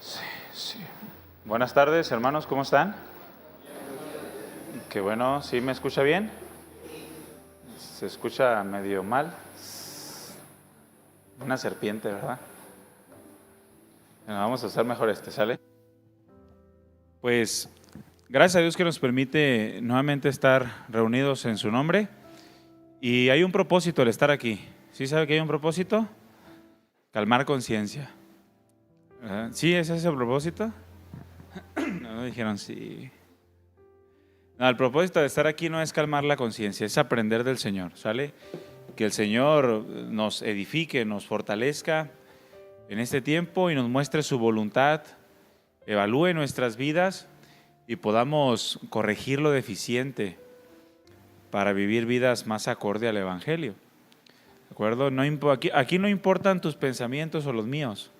Sí, sí. Buenas tardes, hermanos, ¿cómo están? Qué bueno, ¿sí me escucha bien? Se escucha medio mal. Una serpiente, ¿verdad? Bueno, vamos a hacer mejor ¿sale? Pues, gracias a Dios que nos permite nuevamente estar reunidos en su nombre. Y hay un propósito al estar aquí. ¿Sí sabe que hay un propósito? Calmar conciencia. ¿Sí es ese el propósito? No, dijeron sí. No, el propósito de estar aquí no es calmar la conciencia, es aprender del Señor, ¿sale? Que el Señor nos edifique, nos fortalezca en este tiempo y nos muestre su voluntad, evalúe nuestras vidas y podamos corregir lo deficiente para vivir vidas más acorde al Evangelio. ¿De acuerdo? Aquí no importan tus pensamientos o los míos.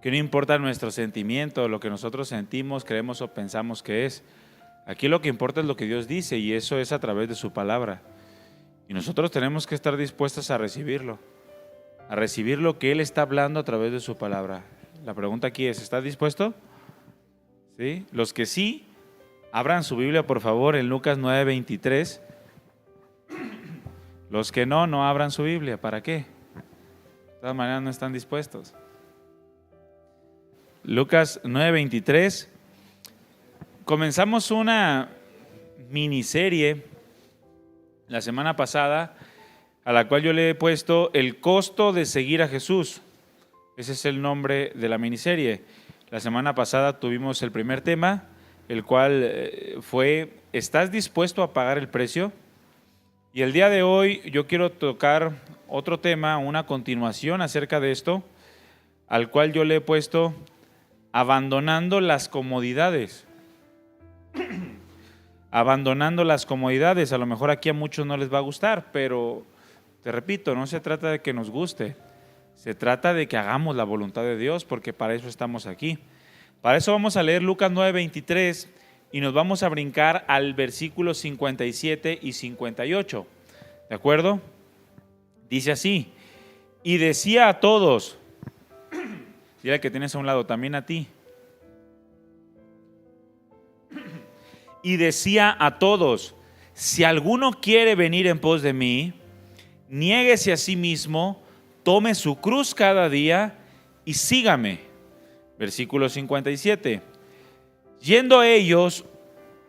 Que no importa nuestro sentimiento, lo que nosotros sentimos, creemos o pensamos que es. Aquí lo que importa es lo que Dios dice y eso es a través de su palabra. Y nosotros tenemos que estar dispuestos a recibir lo que Él está hablando a través de su palabra. La pregunta aquí es, ¿estás dispuesto? ¿Sí? Los que sí, abran su Biblia por favor en Lucas 9:23. Los que no abran su Biblia. ¿Para qué? De todas maneras no están dispuestos. Lucas 9:23. Comenzamos una miniserie la semana pasada a la cual yo le he puesto el costo de seguir a Jesús. Ese es el nombre de la miniserie. La semana pasada tuvimos el primer tema, el cual fue ¿estás dispuesto a pagar el precio? Y el día de hoy yo quiero tocar otro tema, una continuación acerca de esto, al cual yo le he puesto abandonando las comodidades. Abandonando las comodidades. A lo mejor aquí a muchos no les va a gustar, pero te repito, no se trata de que nos guste, se trata de que hagamos la voluntad de Dios, porque para eso estamos aquí. Para eso vamos a leer Lucas 9:23 y nos vamos a brincar al versículo 57 y 58. ¿De acuerdo? Dice así: y decía a todos, dile al que tienes a un lado, también a ti. Y decía a todos, si alguno quiere venir en pos de mí, niéguese a sí mismo, tome su cruz cada día y sígame. Versículo 57. Yendo ellos,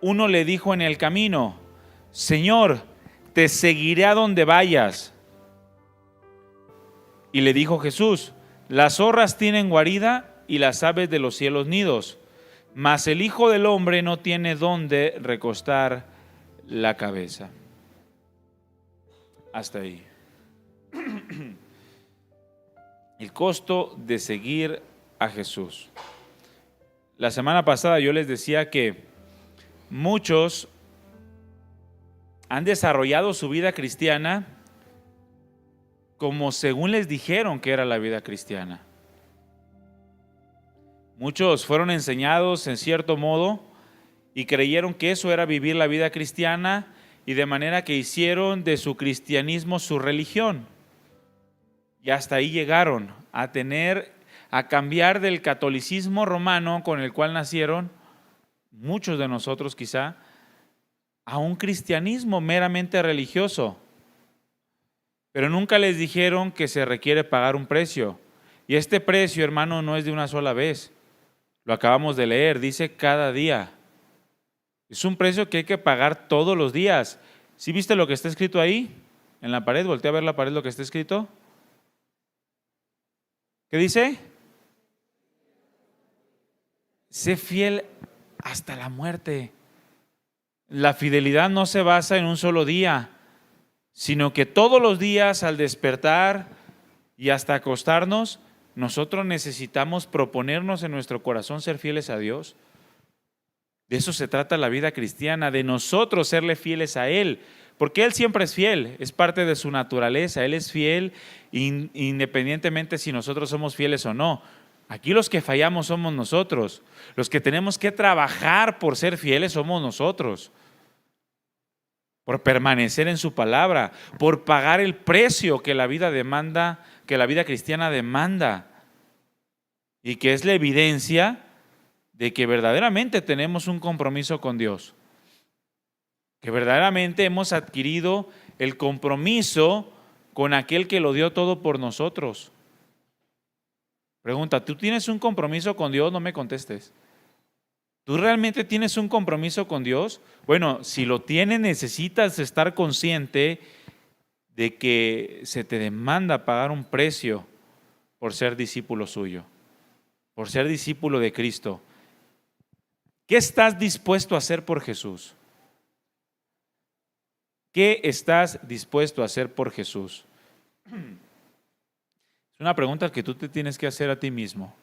uno le dijo en el camino, Señor, te seguiré a donde vayas. Y le dijo Jesús, las zorras tienen guarida y las aves de los cielos nidos, mas el Hijo del Hombre no tiene dónde recostar la cabeza. Hasta ahí. El costo de seguir a Jesús. La semana pasada yo les decía que muchos han desarrollado su vida cristiana como según les dijeron que era la vida cristiana. Muchos fueron enseñados en cierto modo y creyeron que eso era vivir la vida cristiana, y de manera que hicieron de su cristianismo su religión. Y hasta ahí llegaron a cambiar del catolicismo romano con el cual nacieron muchos de nosotros quizá, a un cristianismo meramente religioso. Pero nunca les dijeron que se requiere pagar un precio. Y este precio, hermano, no es de una sola vez. Lo acabamos de leer, dice cada día. Es un precio que hay que pagar todos los días. ¿Sí viste lo que está escrito ahí? En la pared, voltea a ver la pared lo que está escrito. ¿Qué dice? Sé fiel hasta la muerte. La fidelidad no se basa en un solo día, sino que todos los días al despertar y hasta acostarnos, nosotros necesitamos proponernos en nuestro corazón ser fieles a Dios. De eso se trata la vida cristiana, de nosotros serle fieles a Él, porque Él siempre es fiel, es parte de su naturaleza. Él es fiel independientemente si nosotros somos fieles o no. Aquí los que fallamos somos nosotros, los que tenemos que trabajar por ser fieles somos nosotros, por permanecer en su palabra, por pagar el precio que la vida demanda, que la vida cristiana demanda. y que es la evidencia de que verdaderamente tenemos un compromiso con Dios, que verdaderamente hemos adquirido el compromiso con aquel que lo dio todo por nosotros. Pregunta, ¿tú tienes un compromiso con Dios? No me contestes. ¿Tú realmente tienes un compromiso con Dios? Bueno, si lo tienes, necesitas estar consciente de que se te demanda pagar un precio por ser discípulo suyo, por ser discípulo de Cristo. ¿Qué estás dispuesto a hacer por Jesús? ¿Qué estás dispuesto a hacer por Jesús? Es una pregunta que tú te tienes que hacer a ti mismo.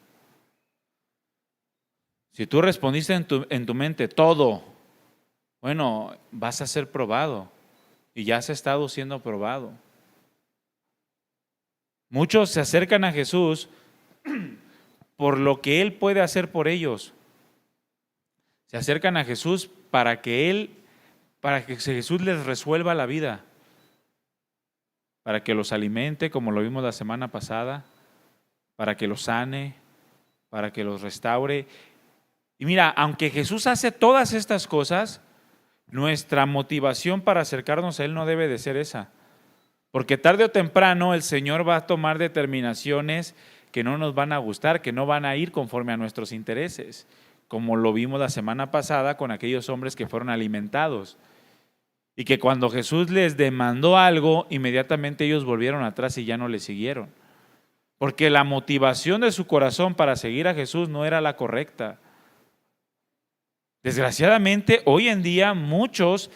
Si tú respondiste en tu mente todo, bueno, vas a ser probado y ya has estado siendo probado. Muchos se acercan a Jesús por lo que Él puede hacer por ellos. Se acercan a Jesús para que Jesús les resuelva la vida, para que los alimente, como lo vimos la semana pasada, para que los sane, para que los restaure. Y mira, aunque Jesús hace todas estas cosas, nuestra motivación para acercarnos a Él no debe de ser esa. Porque tarde o temprano el Señor va a tomar determinaciones que no nos van a gustar, que no van a ir conforme a nuestros intereses, como lo vimos la semana pasada con aquellos hombres que fueron alimentados. Y que cuando Jesús les demandó algo, inmediatamente ellos volvieron atrás y ya no le siguieron. Porque la motivación de su corazón para seguir a Jesús no era la correcta. Desgraciadamente, hoy en día muchos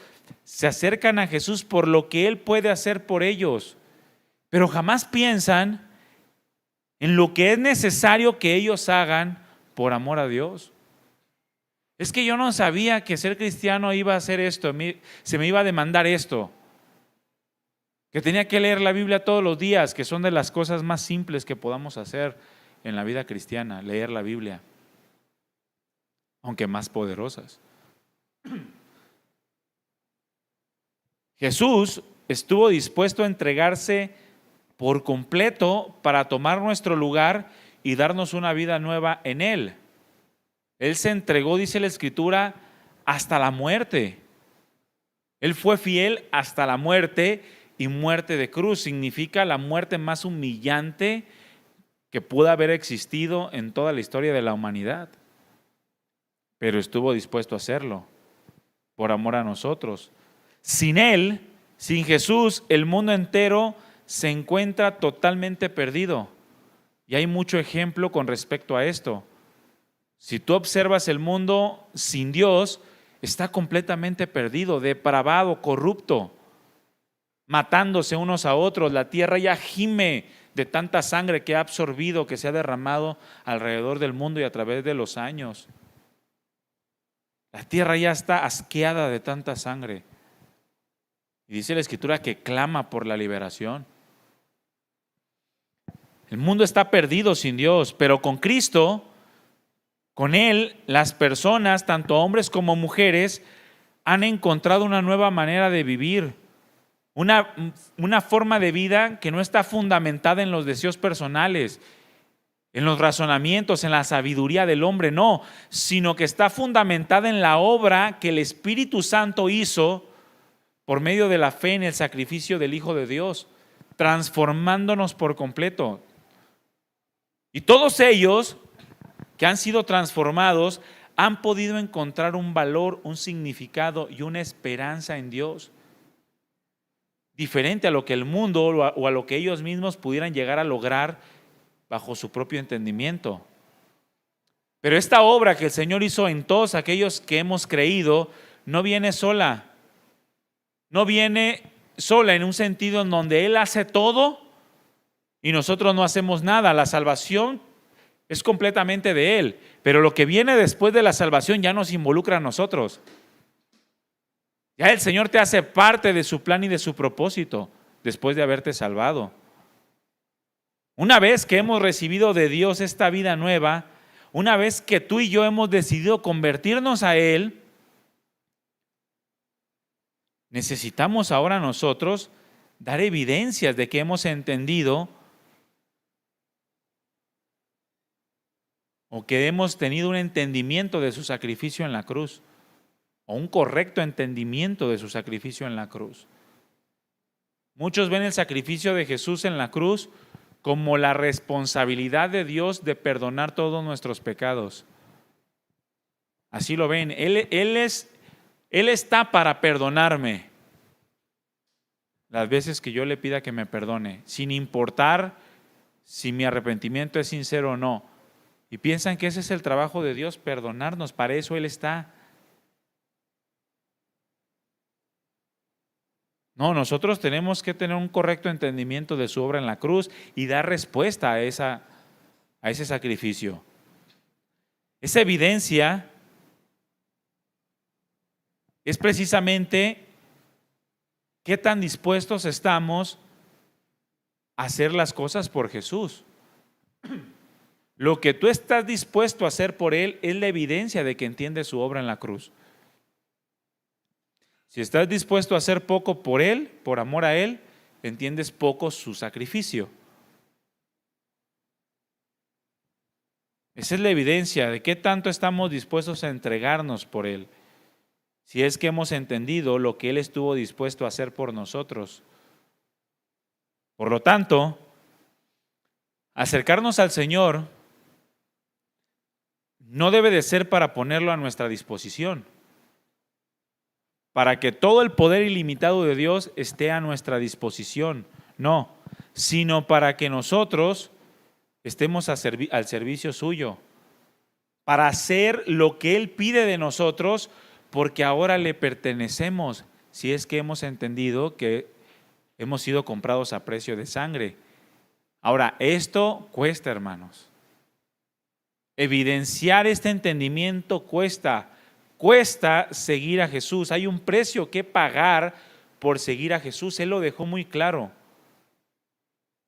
se acercan a Jesús por lo que Él puede hacer por ellos, pero jamás piensan en lo que es necesario que ellos hagan por amor a Dios. Es que yo no sabía que ser cristiano iba a hacer esto, se me iba a demandar esto, que tenía que leer la Biblia todos los días, que son de las cosas más simples que podamos hacer en la vida cristiana, leer la Biblia, aunque más poderosas. Jesús estuvo dispuesto a entregarse por completo para tomar nuestro lugar y darnos una vida nueva en Él. Él se entregó, dice la Escritura, hasta la muerte. Él fue fiel hasta la muerte, y muerte de cruz significa la muerte más humillante que pueda haber existido en toda la historia de la humanidad. Pero estuvo dispuesto a hacerlo por amor a nosotros. Sin Él, sin Jesús, el mundo entero se encuentra totalmente perdido. Y hay mucho ejemplo con respecto a esto. Si tú observas el mundo sin Dios, está completamente perdido, depravado, corrupto, matándose unos a otros. La tierra ya gime de tanta sangre que ha absorbido, que se ha derramado alrededor del mundo y a través de los años. La tierra ya está asqueada de tanta sangre. Y dice la Escritura que clama por la liberación. El mundo está perdido sin Dios, pero con Cristo, con Él, las personas, tanto hombres como mujeres, han encontrado una nueva manera de vivir. Una forma de vida que no está fundamentada en los deseos personales, en los razonamientos, en la sabiduría del hombre, no, sino que está fundamentada en la obra que el Espíritu Santo hizo por medio de la fe en el sacrificio del Hijo de Dios, transformándonos por completo. Y todos ellos que han sido transformados han podido encontrar un valor, un significado y una esperanza en Dios, diferente a lo que el mundo o a lo que ellos mismos pudieran llegar a lograr bajo su propio entendimiento. Pero esta obra que el Señor hizo en todos aquellos que hemos creído no viene sola. No viene sola en un sentido en donde Él hace todo y nosotros no hacemos nada. La salvación es completamente de Él, pero lo que viene después de la salvación ya nos involucra a nosotros. Ya el Señor te hace parte de su plan y de su propósito después de haberte salvado. Una vez que hemos recibido de Dios esta vida nueva, una vez que tú y yo hemos decidido convertirnos a Él, necesitamos ahora nosotros dar evidencias de que hemos entendido o que hemos tenido un entendimiento de su sacrificio en la cruz, o un correcto entendimiento de su sacrificio en la cruz. Muchos ven el sacrificio de Jesús en la cruz como la responsabilidad de Dios de perdonar todos nuestros pecados. Así lo ven. Él está para perdonarme las veces que yo le pida que me perdone, sin importar si mi arrepentimiento es sincero o no. Y piensan que ese es el trabajo de Dios, perdonarnos. Para eso Él está. No, nosotros tenemos que tener un correcto entendimiento de su obra en la cruz y dar respuesta a ese sacrificio. Esa evidencia es precisamente qué tan dispuestos estamos a hacer las cosas por Jesús. Lo que tú estás dispuesto a hacer por Él es la evidencia de que entiendes su obra en la cruz. Si estás dispuesto a hacer poco por Él, por amor a Él, entiendes poco su sacrificio. Esa es la evidencia de qué tanto estamos dispuestos a entregarnos por Él. Si es que hemos entendido lo que Él estuvo dispuesto a hacer por nosotros. Por lo tanto, acercarnos al Señor no debe de ser para ponerlo a nuestra disposición, para que todo el poder ilimitado de Dios esté a nuestra disposición, no, sino para que nosotros estemos al servicio suyo, para hacer lo que Él pide de nosotros, porque ahora le pertenecemos, si es que hemos entendido que hemos sido comprados a precio de sangre. Ahora, esto cuesta, hermanos. Evidenciar este entendimiento cuesta seguir a Jesús. Hay un precio que pagar por seguir a Jesús. Él lo dejó muy claro.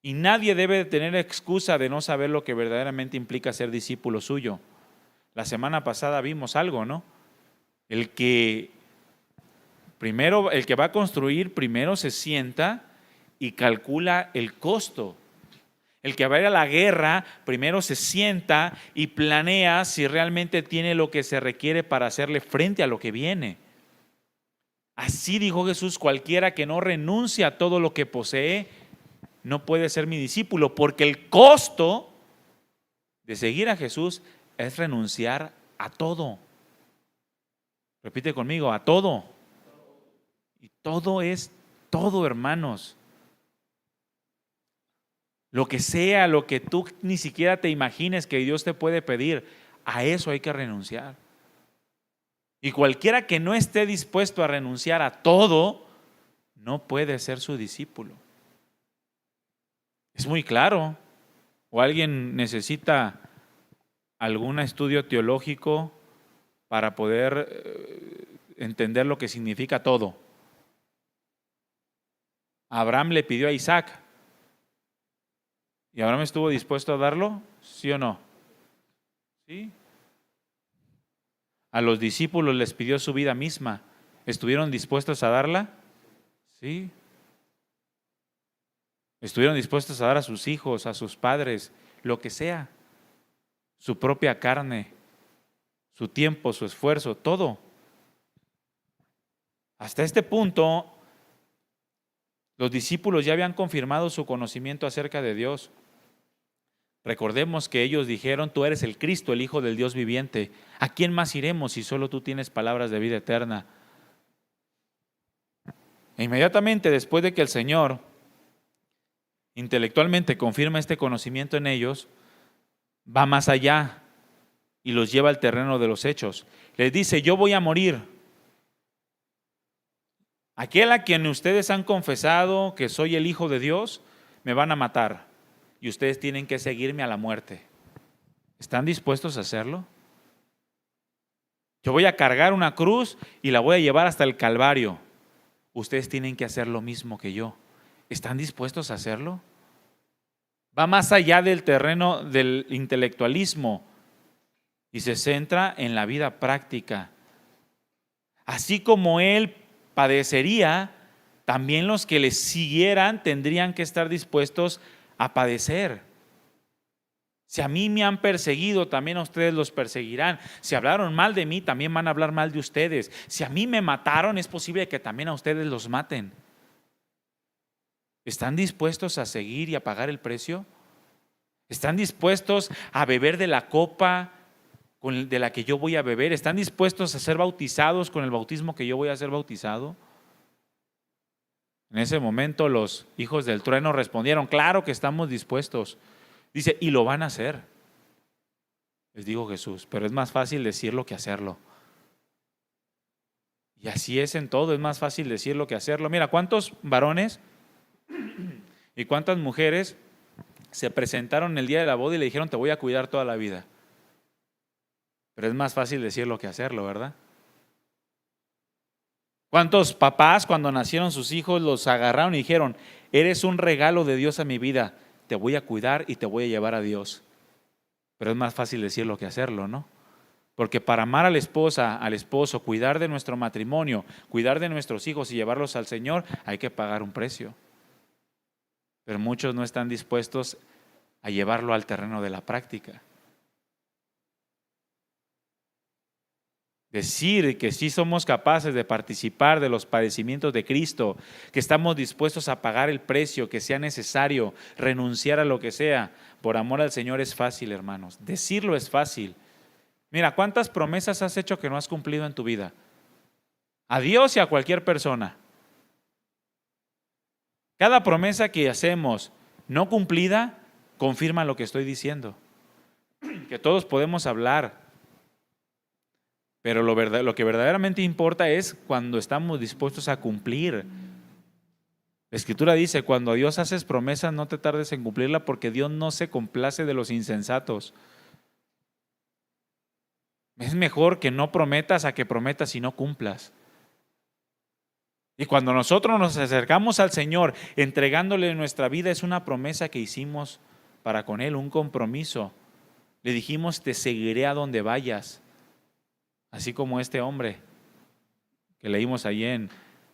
Y nadie debe de tener excusa de no saber lo que verdaderamente implica ser discípulo suyo. La semana pasada vimos algo, ¿no? El que va a construir primero se sienta y calcula el costo. El que va a ir a la guerra primero se sienta y planea si realmente tiene lo que se requiere para hacerle frente a lo que viene. Así dijo Jesús: cualquiera que no renuncie a todo lo que posee no puede ser mi discípulo, porque el costo de seguir a Jesús es renunciar a todo. Repite conmigo: a todo. Y todo es todo, hermanos. Lo que sea, lo que tú ni siquiera te imagines que Dios te puede pedir, a eso hay que renunciar. Y cualquiera que no esté dispuesto a renunciar a todo, no puede ser su discípulo. Es muy claro. ¿O alguien necesita algún estudio teológico para poder entender lo que significa todo? Abraham le pidió a Isaac. ¿Y Abraham estuvo dispuesto a darlo? ¿Sí o no? ¿Sí? A los discípulos les pidió su vida misma. ¿Estuvieron dispuestos a darla? Sí. ¿Estuvieron dispuestos a dar a sus hijos, a sus padres, lo que sea? Su propia carne, su tiempo, su esfuerzo, todo. Hasta este punto, los discípulos ya habían confirmado su conocimiento acerca de Dios. Recordemos que ellos dijeron: tú eres el Cristo, el Hijo del Dios viviente. ¿A quién más iremos si solo tú tienes palabras de vida eterna? E inmediatamente después de que el Señor intelectualmente confirma este conocimiento en ellos, va más allá y los lleva al terreno de los hechos. Les dice: yo voy a morir. Aquel a quien ustedes han confesado que soy el Hijo de Dios, me van a matar. Y ustedes tienen que seguirme a la muerte. ¿Están dispuestos a hacerlo? Yo voy a cargar una cruz y la voy a llevar hasta el Calvario. Ustedes tienen que hacer lo mismo que yo. ¿Están dispuestos a hacerlo? Va más allá del terreno del intelectualismo y se centra en la vida práctica. Así como Él padecería, también los que le siguieran tendrían que estar dispuestos a padecer. Si a mí me han perseguido, también a ustedes los perseguirán. Si hablaron mal de mí, también van a hablar mal de ustedes. Si a mí me mataron, es posible que también a ustedes los maten. ¿Están dispuestos a seguir y a pagar el precio? ¿Están dispuestos a beber de la copa de la que yo voy a beber? ¿Están dispuestos a ser bautizados con el bautismo que yo voy a ser bautizado? En ese momento los hijos del trueno respondieron: claro que estamos dispuestos. Dice: y lo van a hacer. Les dijo Jesús: pero es más fácil decirlo que hacerlo. Y así es en todo, es más fácil decirlo que hacerlo. Mira, ¿cuántos varones y cuántas mujeres se presentaron el día de la boda y le dijeron: te voy a cuidar toda la vida? Pero es más fácil decirlo que hacerlo, ¿verdad? ¿Cuántos papás, cuando nacieron sus hijos, los agarraron y dijeron: eres un regalo de Dios a mi vida, te voy a cuidar y te voy a llevar a Dios? Pero es más fácil decirlo que hacerlo, ¿no? Porque para amar a la esposa, al esposo, cuidar de nuestro matrimonio, cuidar de nuestros hijos y llevarlos al Señor, hay que pagar un precio. Pero muchos no están dispuestos a llevarlo al terreno de la práctica. Decir que sí somos capaces de participar de los padecimientos de Cristo, que estamos dispuestos a pagar el precio que sea necesario, renunciar a lo que sea, por amor al Señor, es fácil, hermanos. Decirlo es fácil. Mira, ¿cuántas promesas has hecho que no has cumplido en tu vida? A Dios y a cualquier persona. Cada promesa que hacemos no cumplida confirma lo que estoy diciendo. Que todos podemos hablar, pero lo que verdaderamente importa es cuando estamos dispuestos a cumplir. La Escritura dice: cuando a Dios haces promesas, no te tardes en cumplirla, porque Dios no se complace de los insensatos. Es mejor que no prometas a que prometas y no cumplas. Y cuando nosotros nos acercamos al Señor entregándole nuestra vida, es una promesa que hicimos para con Él, un compromiso. Le dijimos: te seguiré a donde vayas. Así como este hombre que leímos allí en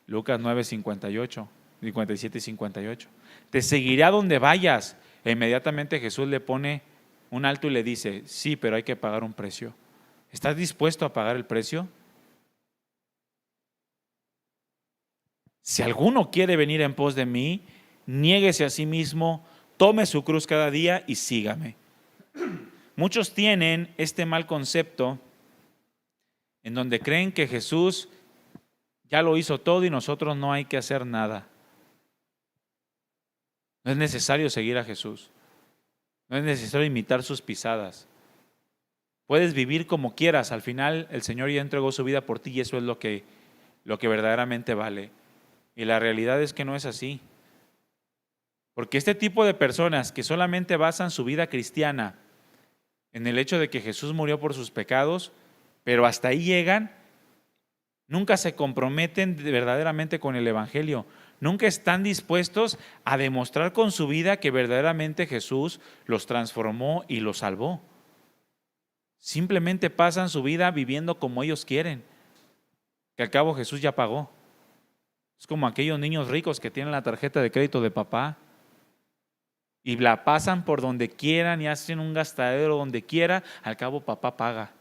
Lucas 9, 57 y 58. Te seguiré a donde vayas. E inmediatamente Jesús le pone un alto y le dice: sí, pero hay que pagar un precio. ¿Estás dispuesto a pagar el precio? Si alguno quiere venir en pos de mí, niéguese a sí mismo, tome su cruz cada día y sígame. Muchos tienen este mal concepto en donde creen que Jesús ya lo hizo todo y nosotros no hay que hacer nada. No es necesario seguir a Jesús. No es necesario imitar sus pisadas. Puedes vivir como quieras. Al final el Señor ya entregó su vida por ti y eso es lo que verdaderamente vale. Y la realidad es que no es así. Porque este tipo de personas que solamente basan su vida cristiana en el hecho de que Jesús murió por sus pecados, pero hasta ahí llegan, nunca se comprometen verdaderamente con el Evangelio, nunca están dispuestos a demostrar con su vida que verdaderamente Jesús los transformó y los salvó. Simplemente pasan su vida viviendo como ellos quieren, que al cabo Jesús ya pagó. Es como aquellos niños ricos que tienen la tarjeta de crédito de papá y la pasan por donde quieran y hacen un gastadero donde quiera, al cabo papá paga.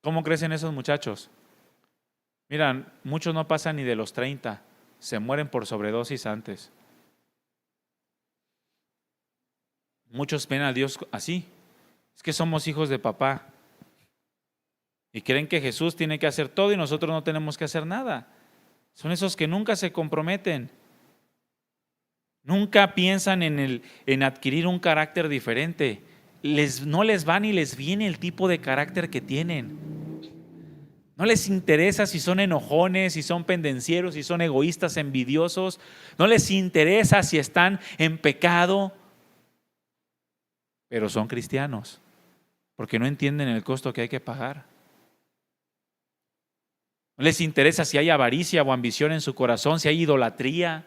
¿Cómo crecen esos muchachos? Miran, muchos no pasan ni de los 30, se mueren por sobredosis antes. Muchos ven a Dios así, es que somos hijos de papá y creen que Jesús tiene que hacer todo y nosotros no tenemos que hacer nada. Son esos que nunca se comprometen, nunca piensan en adquirir un carácter diferente. No les va ni les viene el tipo de carácter que tienen. No les interesa si son enojones, si son pendencieros, si son egoístas, envidiosos. No les interesa si están en pecado, pero son cristianos porque no entienden el costo que hay que pagar. No les interesa si hay avaricia o ambición en su corazón, si hay idolatría.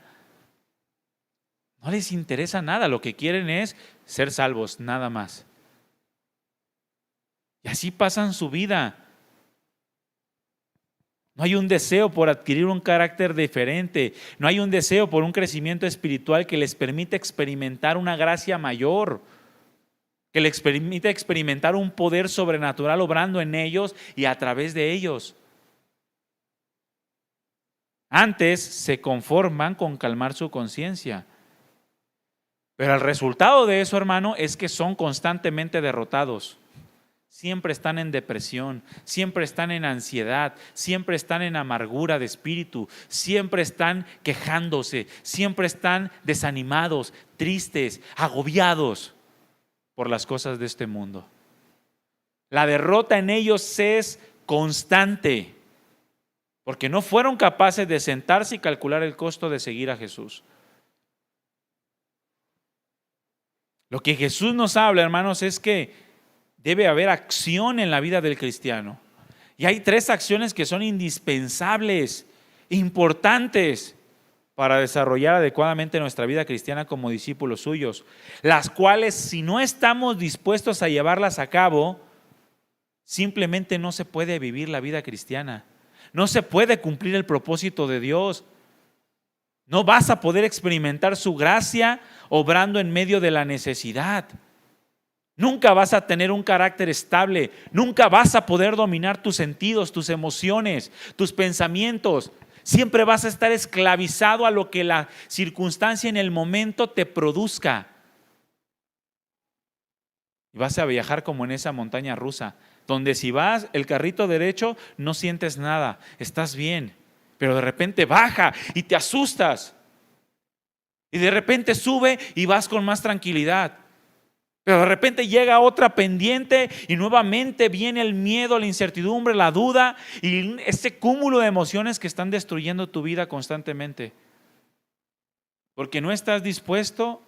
No les interesa nada, lo que quieren es ser salvos, nada más. Y así pasan su vida. No hay un deseo por adquirir un carácter diferente, no hay un deseo por un crecimiento espiritual que les permita experimentar una gracia mayor. que les permite experimentar un poder sobrenatural obrando en ellos y a través de ellos. Antes se conforman con calmar su conciencia, pero el resultado de eso, hermano, es que son constantemente derrotados. Siempre están en depresión, siempre están en ansiedad, siempre están en amargura de espíritu, siempre están quejándose, siempre están desanimados, tristes, agobiados por las cosas de este mundo. La derrota en ellos es constante, porque no fueron capaces de sentarse y calcular el costo de seguir a Jesús. Lo que Jesús nos habla, hermanos, es que debe haber acción en la vida del cristiano. Y hay 3 acciones que son indispensables, importantes para desarrollar adecuadamente nuestra vida cristiana como discípulos suyos, las cuales, si no estamos dispuestos a llevarlas a cabo, simplemente no se puede vivir la vida cristiana. No se puede cumplir el propósito de Dios. No vas a poder experimentar su gracia obrando en medio de la necesidad. Nunca vas a tener un carácter estable. Nunca vas a poder dominar tus sentidos, tus emociones, tus pensamientos. Siempre vas a estar esclavizado a lo que la circunstancia en el momento te produzca. Y vas a viajar como en esa montaña rusa, donde si vas el carrito derecho no sientes nada, estás bien, pero de repente baja y te asustas. Y de repente sube y vas con más tranquilidad. Pero de repente llega otra pendiente y nuevamente viene el miedo, la incertidumbre, la duda y ese cúmulo de emociones que están destruyendo tu vida constantemente. Porque no estás dispuesto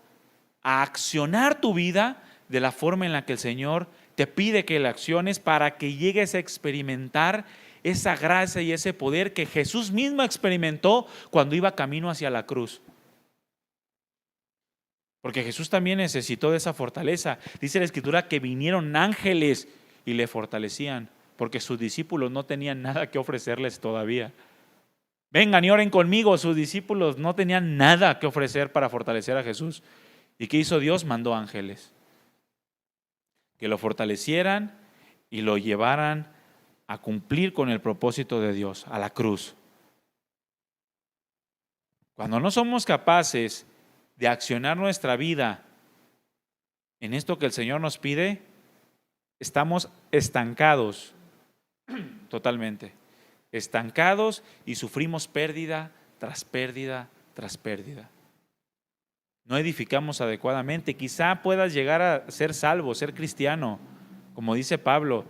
a accionar tu vida de la forma en la que el Señor te pide que la acciones para que llegues a experimentar esa gracia y ese poder que Jesús mismo experimentó cuando iba camino hacia la cruz. Porque Jesús también necesitó de esa fortaleza. Dice la Escritura que vinieron ángeles y le fortalecían, porque sus discípulos no tenían nada que ofrecerles todavía. Vengan y oren conmigo. Sus discípulos no tenían nada que ofrecer para fortalecer a Jesús. ¿Y qué hizo Dios? Mandó ángeles que lo fortalecieran y lo llevaran a cumplir con el propósito de Dios, a la cruz. Cuando no somos capaces de accionar nuestra vida en esto que el Señor nos pide, estamos estancados totalmente. Estancados y sufrimos pérdida tras pérdida tras pérdida. No edificamos adecuadamente. Quizá puedas llegar a ser salvo, ser cristiano. Como dice Pablo,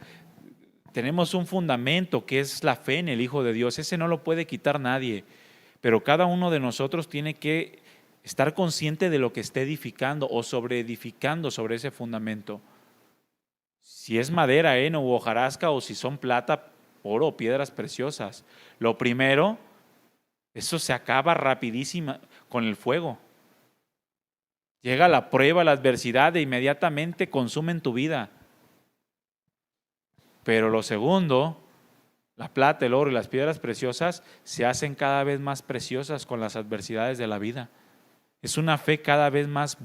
tenemos un fundamento que es la fe en el Hijo de Dios. Ese no lo puede quitar nadie. Pero cada uno de nosotros tiene que estar consciente de lo que está edificando o sobreedificando sobre ese fundamento. Si es madera, heno u hojarasca, o si son plata, oro o piedras preciosas. Lo primero, eso se acaba rapidísimo con el fuego. Llega la prueba, la adversidad e inmediatamente consumen tu vida. Pero lo segundo, la plata, el oro y las piedras preciosas se hacen cada vez más preciosas con las adversidades de la vida. Es una fe cada vez más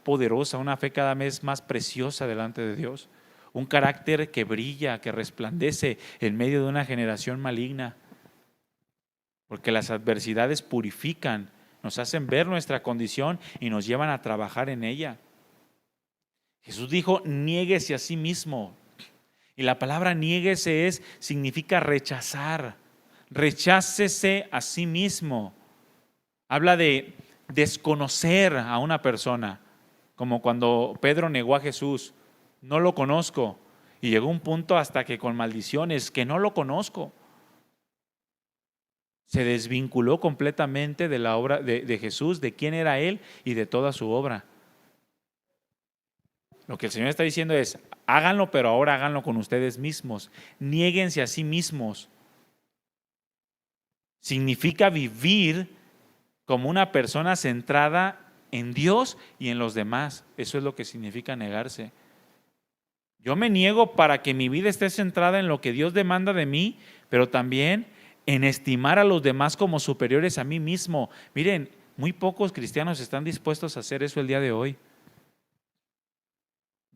poderosa, una fe cada vez más preciosa delante de Dios. Un carácter que brilla, que resplandece en medio de una generación maligna. Porque las adversidades purifican, nos hacen ver nuestra condición y nos llevan a trabajar en ella. Jesús dijo, niéguese a sí mismo. Y la palabra niéguese significa rechazar. Rechácese a sí mismo. Habla de desconocer a una persona, como cuando Pedro negó a Jesús. No lo conozco. Y llegó un punto hasta que con maldiciones, que no lo conozco. Se desvinculó completamente de la obra de Jesús, de quién era Él y de toda su obra. Lo que el Señor está diciendo es, háganlo, pero ahora háganlo con ustedes mismos. Niéguense a sí mismos. Significa vivir como una persona centrada en Dios y en los demás. Eso es lo que significa negarse. Yo me niego para que mi vida esté centrada en lo que Dios demanda de mí, pero también en estimar a los demás como superiores a mí mismo. Miren, muy pocos cristianos están dispuestos a hacer eso el día de hoy.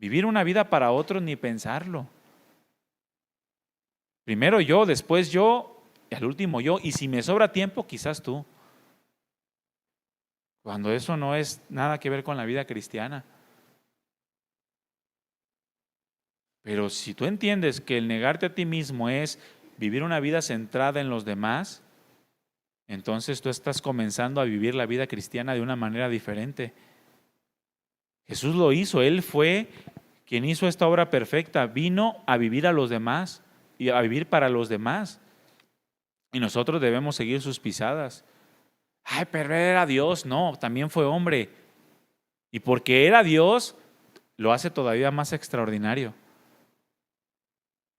Vivir una vida para otros ni pensarlo. Primero yo, después yo, y al último yo, y si me sobra tiempo, quizás tú. Cuando eso no es nada que ver con la vida cristiana. Pero si tú entiendes que el negarte a ti mismo es vivir una vida centrada en los demás, entonces tú estás comenzando a vivir la vida cristiana de una manera diferente. Jesús lo hizo, Él fue quien hizo esta obra perfecta, vino a vivir a los demás y a vivir para los demás. Y nosotros debemos seguir sus pisadas. Ay, pero era Dios. No, también fue hombre. Y porque era Dios, lo hace todavía más extraordinario.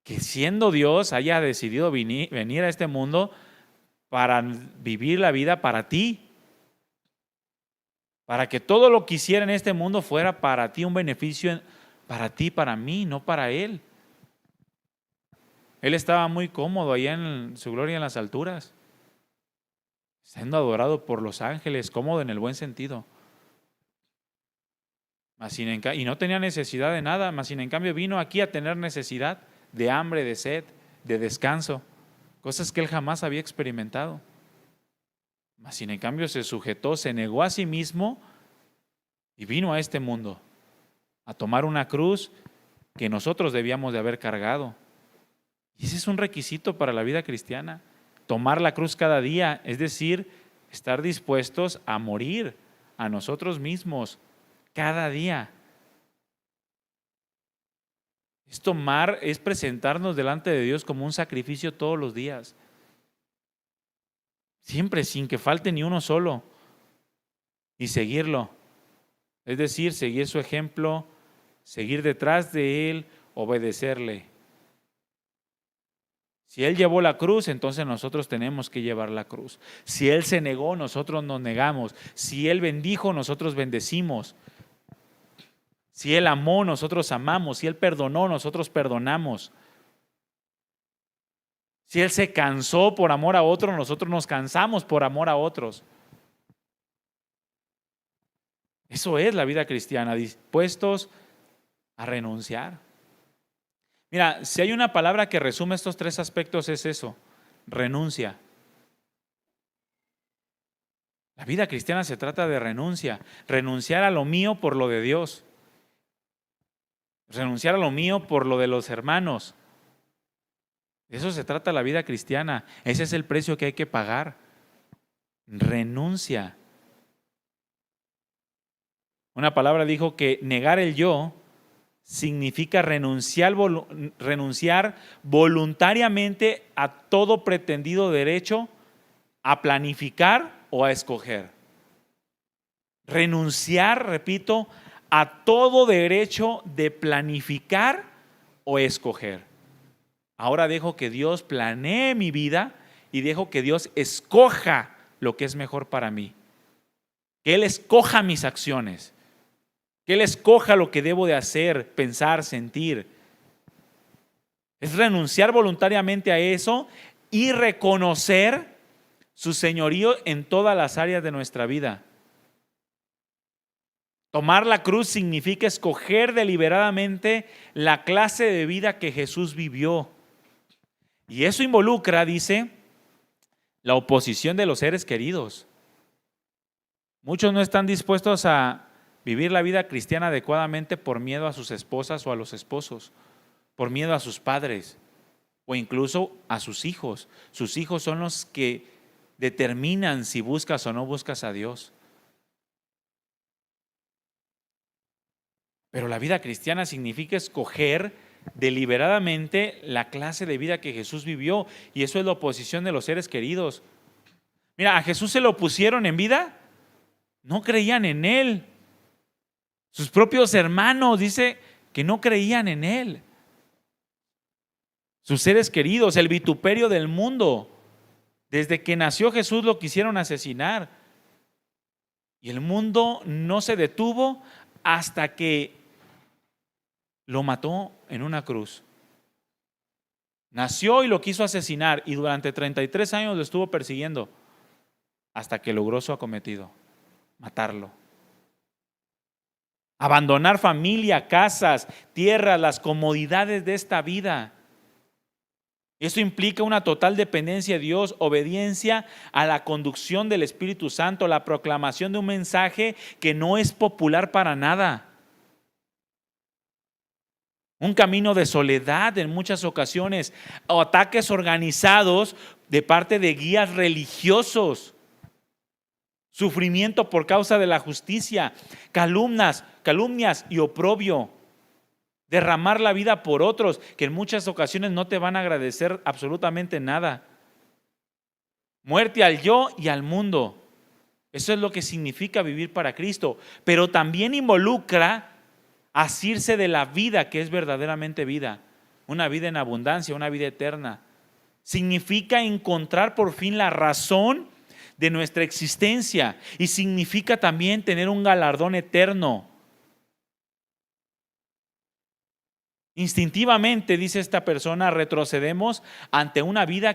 Que siendo Dios haya decidido venir a este mundo para vivir la vida para ti. Para que todo lo que hiciera en este mundo fuera para ti un beneficio, para ti, para mí, no para Él. Él estaba muy cómodo allá en su gloria en las alturas, siendo adorado por los ángeles, cómodo en el buen sentido. Y no tenía necesidad de nada, mas sin en cambio vino aquí a tener necesidad de hambre, de sed, de descanso, cosas que Él jamás había experimentado. Mas sin en cambio se sujetó, se negó a sí mismo y vino a este mundo a tomar una cruz que nosotros debíamos de haber cargado. Y ese es un requisito para la vida cristiana, tomar la cruz cada día, es decir, estar dispuestos a morir a nosotros mismos cada día. Es presentarnos delante de Dios como un sacrificio todos los días. Siempre, sin que falte ni uno solo. Y seguirlo. Es decir, seguir su ejemplo, seguir detrás de Él, obedecerle. Si Él llevó la cruz, entonces nosotros tenemos que llevar la cruz. Si Él se negó, nosotros nos negamos. Si Él bendijo, nosotros bendecimos. Si Él amó, nosotros amamos. Si Él perdonó, nosotros perdonamos. Si Él se cansó por amor a otros, nosotros nos cansamos por amor a otros. Eso es la vida cristiana, dispuestos a renunciar. Mira, si hay una palabra que resume estos tres aspectos es eso, renuncia. La vida cristiana se trata de renuncia, renunciar a lo mío por lo de Dios, renunciar a lo mío por lo de los hermanos. De eso se trata la vida cristiana, ese es el precio que hay que pagar, renuncia. Una palabra dijo que negar el yo significa renunciar voluntariamente a todo pretendido derecho a planificar o a escoger. Renunciar, repito, a todo derecho de planificar o escoger. Ahora dejo que Dios planee mi vida y dejo que Dios escoja lo que es mejor para mí. Que Él escoja mis acciones. Que Él escoja lo que debo de hacer, pensar, sentir. Es renunciar voluntariamente a eso y reconocer su señorío en todas las áreas de nuestra vida. Tomar la cruz significa escoger deliberadamente la clase de vida que Jesús vivió. Y eso involucra, dice, la oposición de los seres queridos. Muchos no están dispuestos a vivir la vida cristiana adecuadamente por miedo a sus esposas o a los esposos, por miedo a sus padres o incluso a sus hijos. Sus hijos son los que determinan si buscas o no buscas a Dios. Pero la vida cristiana significa escoger deliberadamente la clase de vida que Jesús vivió, y eso es la oposición de los seres queridos. Mira, a Jesús se lo opusieron en vida, no creían en Él. Sus propios hermanos dice que no creían en Él. Sus seres queridos, el vituperio del mundo. Desde que nació Jesús lo quisieron asesinar. Y el mundo no se detuvo hasta que lo mató en una cruz. Nació y lo quiso asesinar y durante 33 años lo estuvo persiguiendo hasta que logró su acometido, matarlo. Abandonar familia, casas, tierras, las comodidades de esta vida. Esto implica una total dependencia de Dios, obediencia a la conducción del Espíritu Santo, la proclamación de un mensaje que no es popular para nada. Un camino de soledad en muchas ocasiones, o ataques organizados de parte de guías religiosos, sufrimiento por causa de la justicia, calumnias y oprobio, derramar la vida por otros que en muchas ocasiones no te van a agradecer absolutamente nada. Muerte al yo y al mundo. Eso es lo que significa vivir para Cristo, pero también involucra asirse de la vida que es verdaderamente vida, una vida en abundancia, una vida eterna. Significa encontrar por fin la razón de nuestra existencia y significa también tener un galardón eterno. Instintivamente, dice esta persona, retrocedemos ante una vida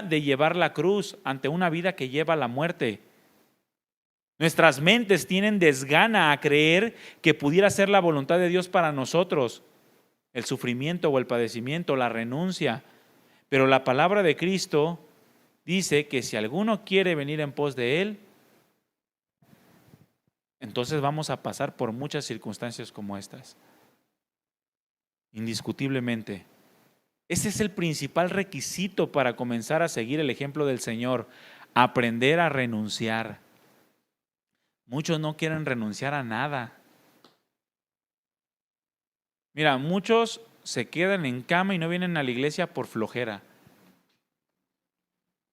de llevar la cruz, ante una vida que lleva la muerte. Nuestras mentes tienen desgana a creer que pudiera ser la voluntad de Dios para nosotros, el sufrimiento o el padecimiento, la renuncia. Pero la palabra de Cristo dice que si alguno quiere venir en pos de Él, entonces vamos a pasar por muchas circunstancias como estas. Indiscutiblemente. Ese es el principal requisito para comenzar a seguir el ejemplo del Señor, aprender a renunciar. Muchos no quieren renunciar a nada. Mira, muchos se quedan en cama y no vienen a la iglesia por flojera.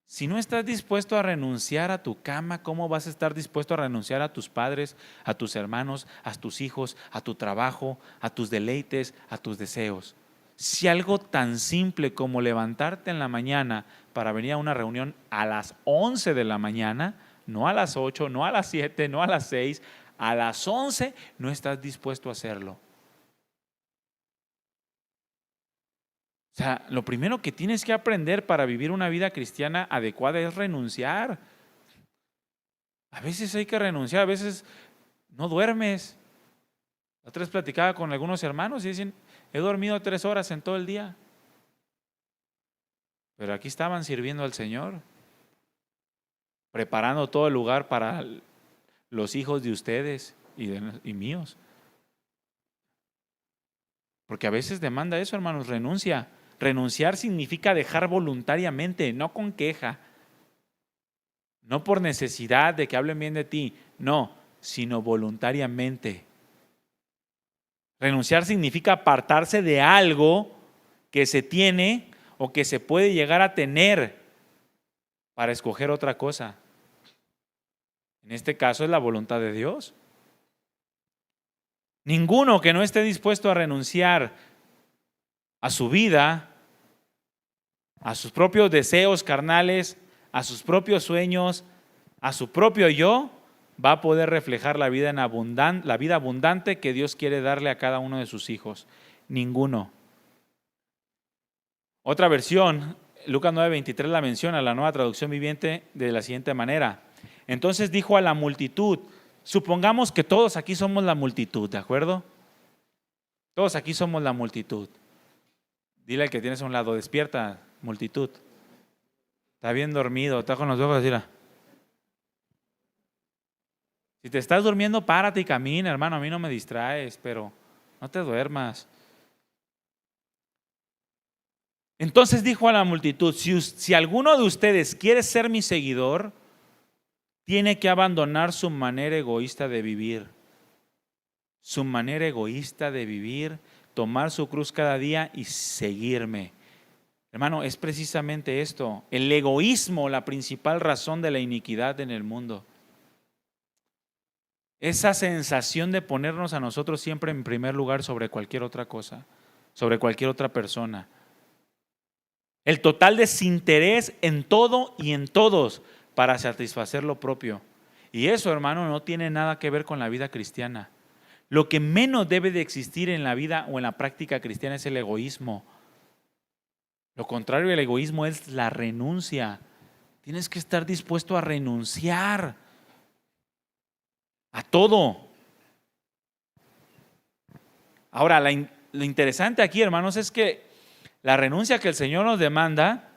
Si no estás dispuesto a renunciar a tu cama, ¿cómo vas a estar dispuesto a renunciar a tus padres, a tus hermanos, a tus hijos, a tu trabajo, a tus deleites, a tus deseos? Si algo tan simple como levantarte en la mañana para venir a una reunión a las 11 de la mañana, no a las 8, no a las 7, no a las 6, a las 11 no estás dispuesto a hacerlo. O sea, lo primero que tienes que aprender para vivir una vida cristiana adecuada es renunciar. A veces hay que renunciar, a veces no duermes. La otra vez platicaba con algunos hermanos y dicen, he dormido 3 horas en todo el día. Pero aquí estaban sirviendo al Señor, preparando todo el lugar para los hijos de ustedes y míos. Porque a veces demanda eso, hermanos, renuncia. Renunciar significa dejar voluntariamente, no con queja, no por necesidad de que hablen bien de ti, no, sino voluntariamente. Renunciar significa apartarse de algo que se tiene o que se puede llegar a tener para escoger otra cosa. En este caso es la voluntad de Dios. Ninguno que no esté dispuesto a renunciar a su vida, a sus propios deseos carnales, a sus propios sueños, a su propio yo, va a poder reflejar la vida abundante que Dios quiere darle a cada uno de sus hijos. Ninguno. Otra versión, Lucas 9:23 la menciona, la Nueva Traducción Viviente, de la siguiente manera. Entonces dijo a la multitud, supongamos que todos aquí somos la multitud, ¿de acuerdo? Todos aquí somos la multitud. Dile al que tienes a un lado, despierta, multitud. Está bien dormido, está con los ojos, dile. Si te estás durmiendo, párate y camina, hermano. A mí no me distraes, pero no te duermas. Entonces dijo a la multitud, si alguno de ustedes quiere ser mi seguidor, tiene que abandonar su manera egoísta de vivir. Su manera egoísta de vivir, tomar su cruz cada día y seguirme. Hermano, es precisamente esto, el egoísmo, la principal razón de la iniquidad en el mundo. Esa sensación de ponernos a nosotros siempre en primer lugar sobre cualquier otra cosa, sobre cualquier otra persona. El total desinterés en todo y en todos para satisfacer lo propio. Y eso, hermano, no tiene nada que ver con la vida cristiana. Lo que menos debe de existir en la vida o en la práctica cristiana es el egoísmo. Lo contrario del egoísmo es la renuncia. Tienes que estar dispuesto a renunciar a todo. Ahora, lo interesante aquí, hermanos, es que la renuncia que el Señor nos demanda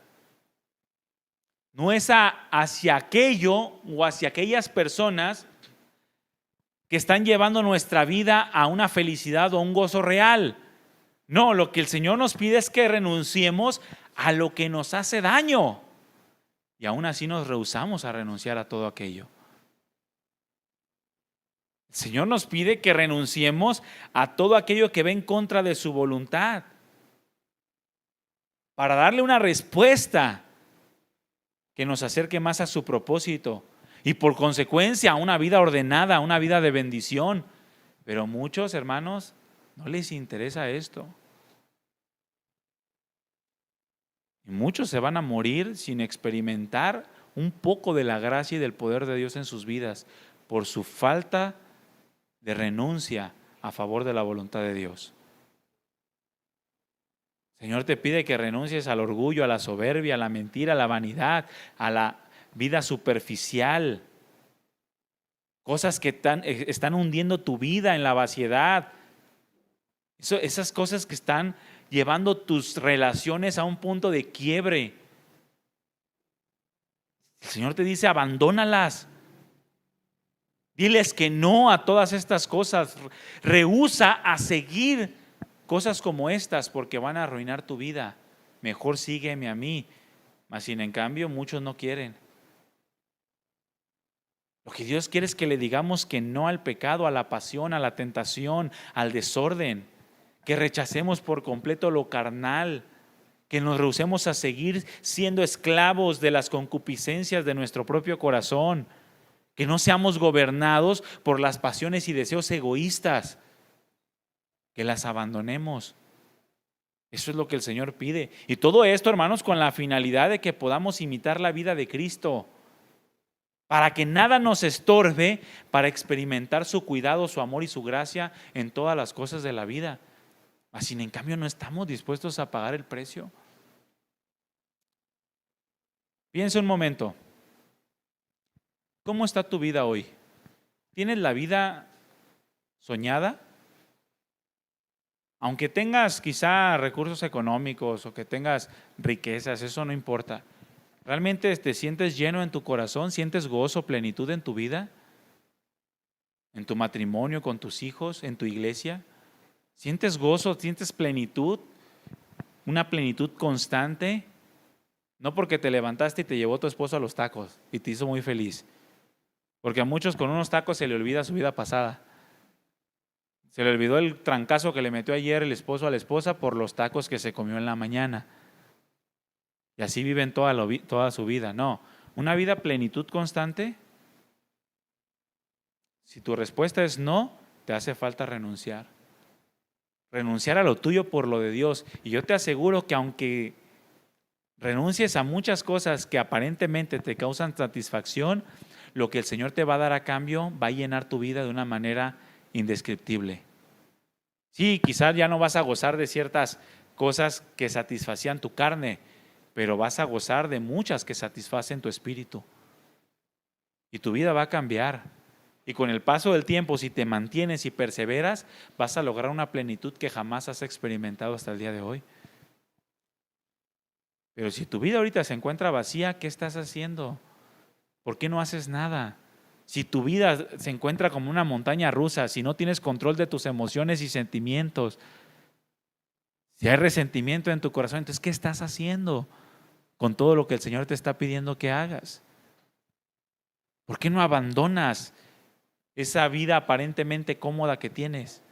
no es hacia aquello o hacia aquellas personas que están llevando nuestra vida a una felicidad o un gozo real. No, lo que el Señor nos pide es que renunciemos a lo que nos hace daño. Y aún así nos rehusamos a renunciar a todo aquello. El Señor nos pide que renunciemos a todo aquello que va en contra de su voluntad, para darle una respuesta que nos acerque más a su propósito y por consecuencia a una vida ordenada, a una vida de bendición. Pero muchos, hermanos, no les interesa esto. Y muchos se van a morir sin experimentar un poco de la gracia y del poder de Dios en sus vidas por su falta de renuncia a favor de la voluntad de Dios. El Señor te pide que renuncies al orgullo, a la soberbia, a la mentira, a la vanidad, a la vida superficial. Cosas que están hundiendo tu vida en la vaciedad. Esas cosas que están llevando tus relaciones a un punto de quiebre. El Señor te dice, abandónalas. Diles que no a todas estas cosas. Rehúsa a seguir cosas como estas porque van a arruinar tu vida. Mejor sígueme a mí. Mas sin en cambio muchos no quieren. Lo que Dios quiere es que le digamos que no al pecado, a la pasión, a la tentación, al desorden. Que rechacemos por completo lo carnal. Que nos rehusemos a seguir siendo esclavos de las concupiscencias de nuestro propio corazón. Que no seamos gobernados por las pasiones y deseos egoístas. Que las abandonemos. Eso es lo que el Señor pide. Y todo esto, hermanos, con la finalidad de que podamos imitar la vida de Cristo. Para que nada nos estorbe para experimentar su cuidado, su amor y su gracia en todas las cosas de la vida. Así, en cambio, no estamos dispuestos a pagar el precio. Piensa un momento. ¿Cómo está tu vida hoy? ¿Tienes la vida soñada? Aunque tengas quizá recursos económicos o que tengas riquezas, eso no importa. ¿Realmente te sientes lleno en tu corazón? ¿Sientes gozo, plenitud en tu vida? ¿En tu matrimonio, con tus hijos, en tu iglesia? ¿Sientes gozo, sientes plenitud? ¿Una plenitud constante? No porque te levantaste y te llevó tu esposo a los tacos y te hizo muy feliz. Porque a muchos con unos tacos se le olvida su vida pasada. Se le olvidó el trancazo que le metió ayer el esposo a la esposa por los tacos que se comió en la mañana. Y así viven toda su vida. No, una vida plenitud constante. Si tu respuesta es no, te hace falta renunciar. Renunciar a lo tuyo por lo de Dios. Y yo te aseguro que aunque renuncies a muchas cosas que aparentemente te causan satisfacción, lo que el Señor te va a dar a cambio va a llenar tu vida de una manera indescriptible. Sí, quizás ya no vas a gozar de ciertas cosas que satisfacían tu carne, pero vas a gozar de muchas que satisfacen tu espíritu. Y tu vida va a cambiar. Y con el paso del tiempo, si te mantienes y perseveras, vas a lograr una plenitud que jamás has experimentado hasta el día de hoy. Pero si tu vida ahorita se encuentra vacía, ¿qué estás haciendo? ¿Por qué no haces nada? Si tu vida se encuentra como una montaña rusa, si no tienes control de tus emociones y sentimientos, si hay resentimiento en tu corazón, entonces ¿qué estás haciendo con todo lo que el Señor te está pidiendo que hagas? ¿Por qué no abandonas esa vida aparentemente cómoda que tienes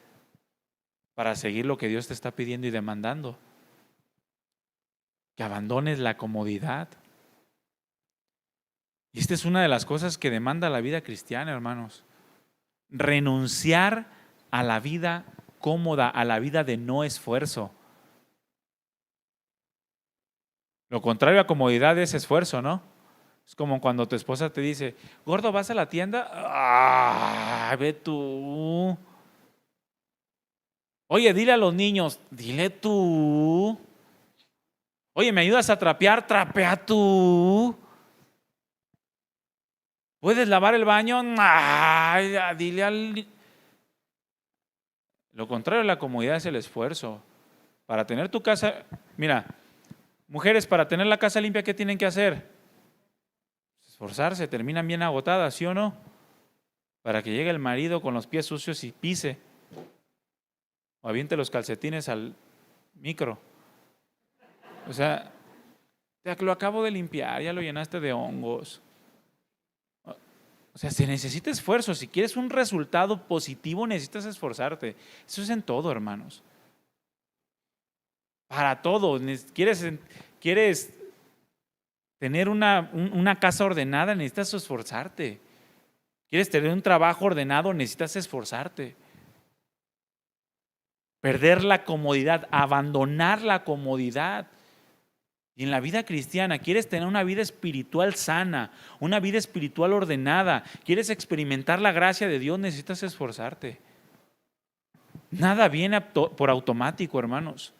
para seguir lo que Dios te está pidiendo y demandando? Que abandones la comodidad. Y esta es una de las cosas que demanda la vida cristiana, hermanos. Renunciar a la vida cómoda, a la vida de no esfuerzo. Lo contrario a comodidad es esfuerzo, ¿no? Es como cuando tu esposa te dice, gordo, ¿vas a la tienda? ¡Ah, ve tú! Oye, dile a los niños, dile tú. Oye, ¿me ayudas a trapear? Trapea tú. ¿Puedes lavar el baño? Ay, dile al... Lo contrario de la comodidad es el esfuerzo. Para tener tu casa, mira, mujeres, para tener la casa limpia, ¿qué tienen que hacer? Esforzarse, terminan bien agotadas, ¿sí o no? Para que llegue el marido con los pies sucios y pise o aviente los calcetines al micro. O sea, lo acabo de limpiar, ya lo llenaste de hongos. O sea, se necesita esfuerzo. Si quieres un resultado positivo, necesitas esforzarte. Eso es en todo, hermanos. Para todo. ¿Quieres tener una casa ordenada? Necesitas esforzarte. ¿Quieres tener un trabajo ordenado? Necesitas esforzarte. Perder la comodidad, abandonar la comodidad. Y en la vida cristiana, ¿quieres tener una vida espiritual sana, una vida espiritual ordenada? ¿Quieres experimentar la gracia de Dios? Necesitas esforzarte. Nada viene por automático, hermanos.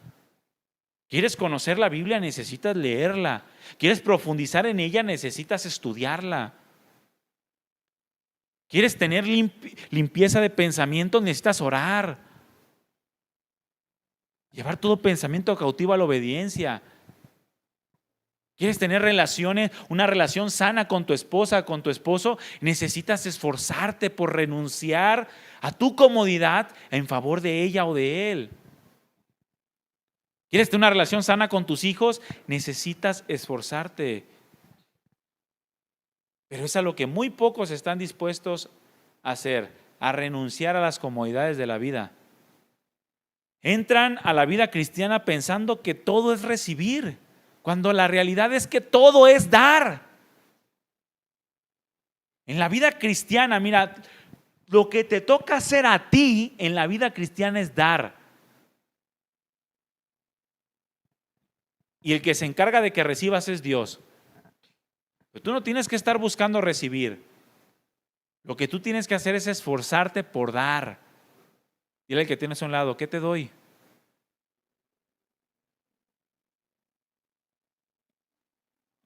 ¿Quieres conocer la Biblia? Necesitas leerla. ¿Quieres profundizar en ella? Necesitas estudiarla. ¿Quieres tener limpieza de pensamiento? Necesitas orar. Llevar todo pensamiento cautivo a la obediencia. ¿Quieres tener relaciones, una relación sana con tu esposa, con tu esposo? Necesitas esforzarte por renunciar a tu comodidad en favor de ella o de él. ¿Quieres tener una relación sana con tus hijos? Necesitas esforzarte. Pero es a lo que muy pocos están dispuestos a hacer, a renunciar a las comodidades de la vida. Entran a la vida cristiana pensando que todo es recibir, cuando la realidad es que todo es dar. En la vida cristiana, mira, lo que te toca hacer a ti en la vida cristiana es dar. Y el que se encarga de que recibas es Dios. Pero tú no tienes que estar buscando recibir. Lo que tú tienes que hacer es esforzarte por dar. Dile al que tienes a un lado, ¿qué te doy?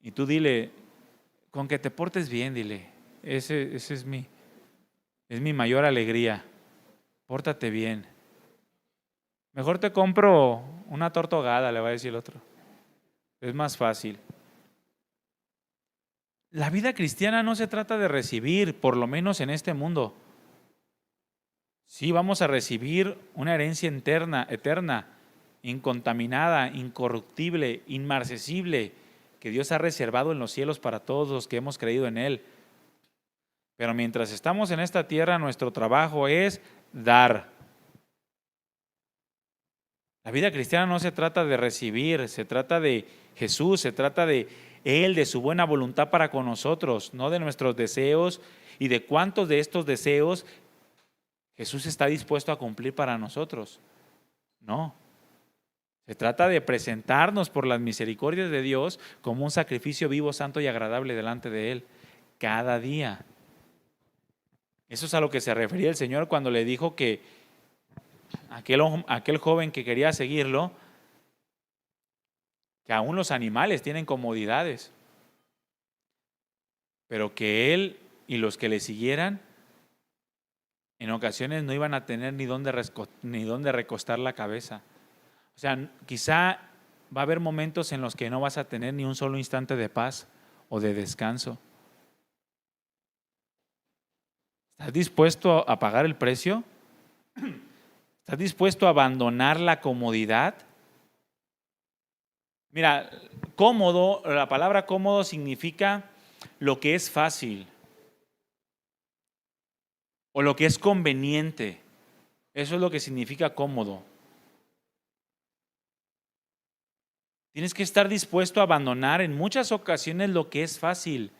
Y tú dile, con que te portes bien, dile. Ese es mi mayor alegría. Pórtate bien. Mejor te compro una torta ahogada, le va a decir el otro. Es más fácil. La vida cristiana no se trata de recibir, por lo menos en este mundo. Sí, vamos a recibir una herencia eterna, incontaminada, incorruptible, inmarcesible, que Dios ha reservado en los cielos para todos los que hemos creído en Él. Pero mientras estamos en esta tierra, nuestro trabajo es dar. La vida cristiana no se trata de recibir, se trata de Jesús, se trata de Él, de su buena voluntad para con nosotros, no de nuestros deseos y de cuántos de estos deseos Jesús está dispuesto a cumplir para nosotros. No. Se trata de presentarnos por las misericordias de Dios como un sacrificio vivo, santo y agradable delante de Él, cada día. Eso es a lo que se refería el Señor cuando le dijo que aquel joven que quería seguirlo, que aún los animales tienen comodidades, pero que él y los que le siguieran en ocasiones no iban a tener ni dónde recostar la cabeza. O sea, quizá va a haber momentos en los que no vas a tener ni un solo instante de paz o de descanso. ¿Estás dispuesto a pagar el precio? ¿Estás dispuesto a abandonar la comodidad? Mira, cómodo, la palabra cómodo significa lo que es fácil o lo que es conveniente. Eso es lo que significa cómodo. Tienes que estar dispuesto a abandonar en muchas ocasiones lo que es fácil.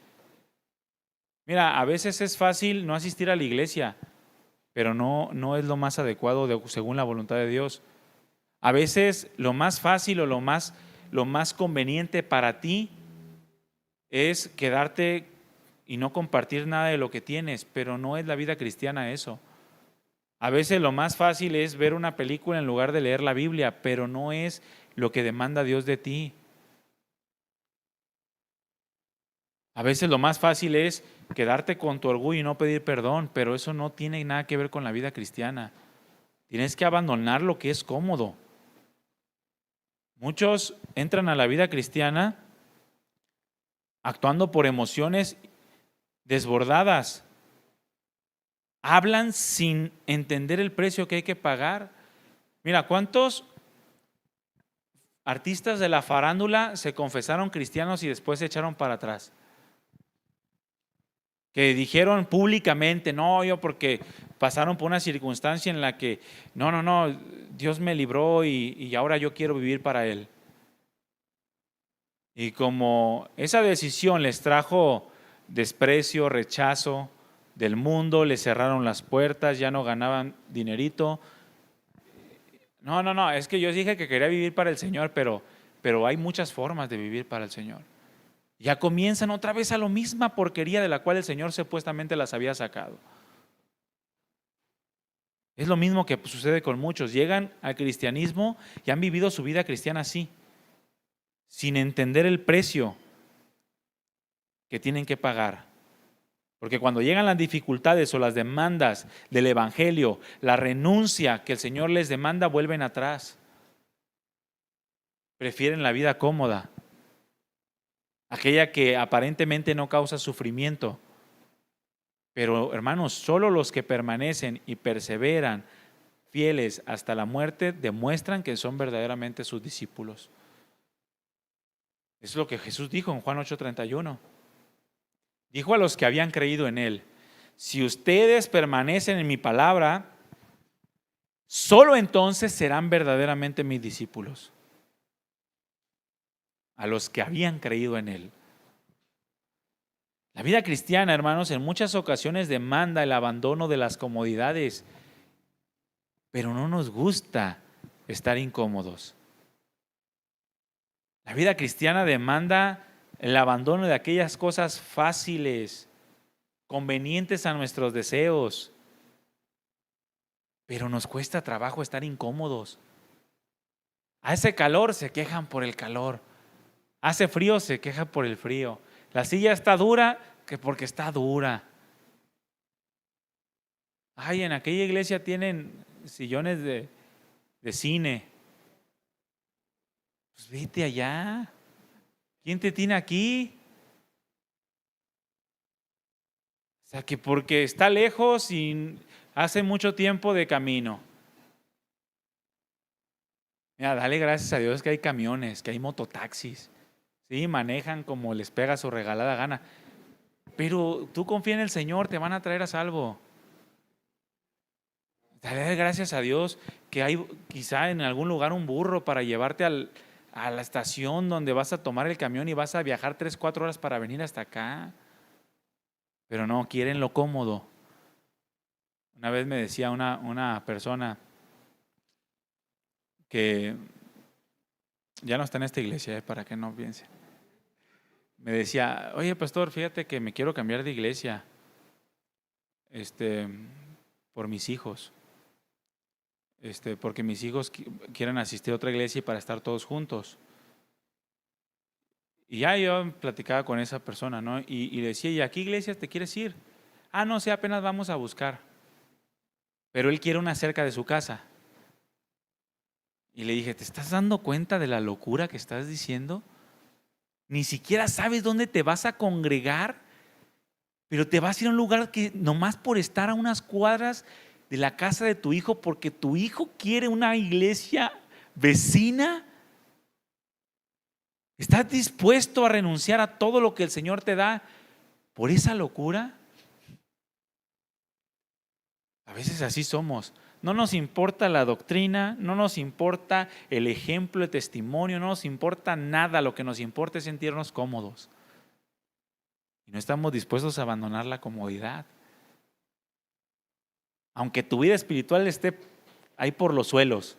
Mira, a veces es fácil no asistir a la iglesia, pero no es lo más adecuado según la voluntad de Dios. A veces lo más fácil o lo más conveniente para ti es quedarte y no compartir nada de lo que tienes, pero no es la vida cristiana eso. A veces lo más fácil es ver una película en lugar de leer la Biblia, pero no es lo que demanda Dios de ti. A veces lo más fácil es quedarte con tu orgullo y no pedir perdón, pero eso no tiene nada que ver con la vida cristiana. Tienes que abandonar lo que es cómodo. Muchos entran a la vida cristiana actuando por emociones desbordadas. Hablan sin entender el precio que hay que pagar. Mira, ¿cuántos artistas de la farándula se confesaron cristianos y después se echaron para atrás? Que dijeron públicamente, no, yo porque pasaron por una circunstancia en la que, no, Dios me libró y ahora yo quiero vivir para Él. Y como esa decisión les trajo desprecio, rechazo del mundo, les cerraron las puertas, ya no ganaban dinerito. No, es que yo dije que quería vivir para el Señor, pero hay muchas formas de vivir para el Señor. Ya comienzan otra vez a la misma porquería de la cual el Señor supuestamente las había sacado. Es lo mismo que sucede con muchos. Llegan al cristianismo y han vivido su vida cristiana así, sin entender el precio que tienen que pagar. Porque cuando llegan las dificultades o las demandas del evangelio, la renuncia que el Señor les demanda, vuelven atrás. Prefieren la vida cómoda, aquella que aparentemente no causa sufrimiento. Pero hermanos, solo los que permanecen y perseveran fieles hasta la muerte demuestran que son verdaderamente sus discípulos. Es lo que Jesús dijo en Juan 8:31. Dijo a los que habían creído en Él: si ustedes permanecen en mi palabra, solo entonces serán verdaderamente mis discípulos. A los que habían creído en Él. La vida cristiana, hermanos, en muchas ocasiones demanda el abandono de las comodidades, pero no nos gusta estar incómodos. La vida cristiana demanda el abandono de aquellas cosas fáciles, convenientes a nuestros deseos, pero nos cuesta trabajo estar incómodos. Hace calor, se quejan por el calor. Hace frío, se quejan por el frío. La silla está dura, que porque está dura. Ay, en aquella iglesia tienen sillones de cine. Pues vete allá. ¿Quién te tiene aquí? O sea, que porque está lejos y hace mucho tiempo de camino. Mira, dale gracias a Dios que hay camiones, que hay mototaxis. Sí, manejan como les pega su regalada gana. Pero tú confía en el Señor, te van a traer a salvo. Dale gracias a Dios que hay quizá en algún lugar un burro para llevarte a la estación donde vas a tomar el camión y vas a viajar 3-4 horas para venir hasta acá. Pero no, quieren lo cómodo. Una vez me decía una persona que ya no está en esta iglesia, para que no piense. Me decía, oye pastor, fíjate que me quiero cambiar de iglesia por mis hijos. Porque mis hijos quieren asistir a otra iglesia y para estar todos juntos. Y ya yo platicaba con esa persona, ¿no? Y le decía, ¿y a qué iglesias te quieres ir? Ah, no sé, apenas vamos a buscar. Pero él quiere una cerca de su casa. Y le dije, ¿te estás dando cuenta de la locura que estás diciendo? Ni siquiera sabes dónde te vas a congregar, pero te vas a ir a un lugar que nomás por estar a unas cuadras de la casa de tu hijo, porque tu hijo quiere una iglesia vecina. ¿Estás dispuesto a renunciar a todo lo que el Señor te da por esa locura? A veces así somos. No nos importa la doctrina, no nos importa el ejemplo, el testimonio, no nos importa nada. Lo que nos importa es sentirnos cómodos. Y no estamos dispuestos a abandonar la comodidad. Aunque tu vida espiritual esté ahí por los suelos,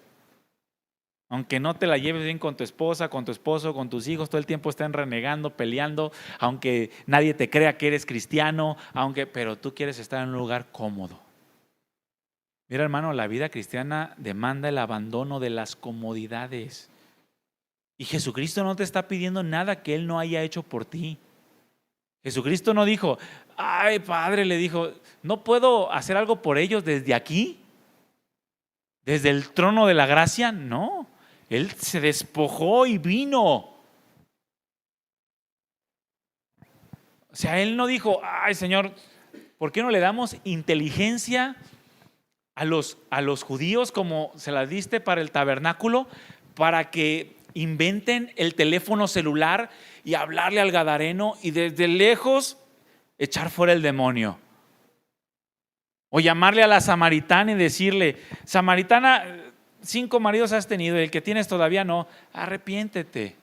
aunque no te la lleves bien con tu esposa, con tu esposo, con tus hijos, todo el tiempo estén renegando, peleando, aunque nadie te crea que eres cristiano, pero tú quieres estar en un lugar cómodo. Mira, hermano, la vida cristiana demanda el abandono de las comodidades. Y Jesucristo no te está pidiendo nada que Él no haya hecho por ti. Jesucristo no dijo, ay Padre, le dijo, ¿no puedo hacer algo por ellos desde aquí? desde el trono de la gracia, no. Él se despojó y vino. O sea, Él no dijo, ay Señor, ¿por qué no le damos inteligencia a los judíos como se la diste para el tabernáculo, para que inventen el teléfono celular y hablarle al gadareno y desde lejos echar fuera el demonio? O llamarle a la samaritana y decirle, samaritana, 5 maridos has tenido y el que tienes todavía no, arrepiéntete.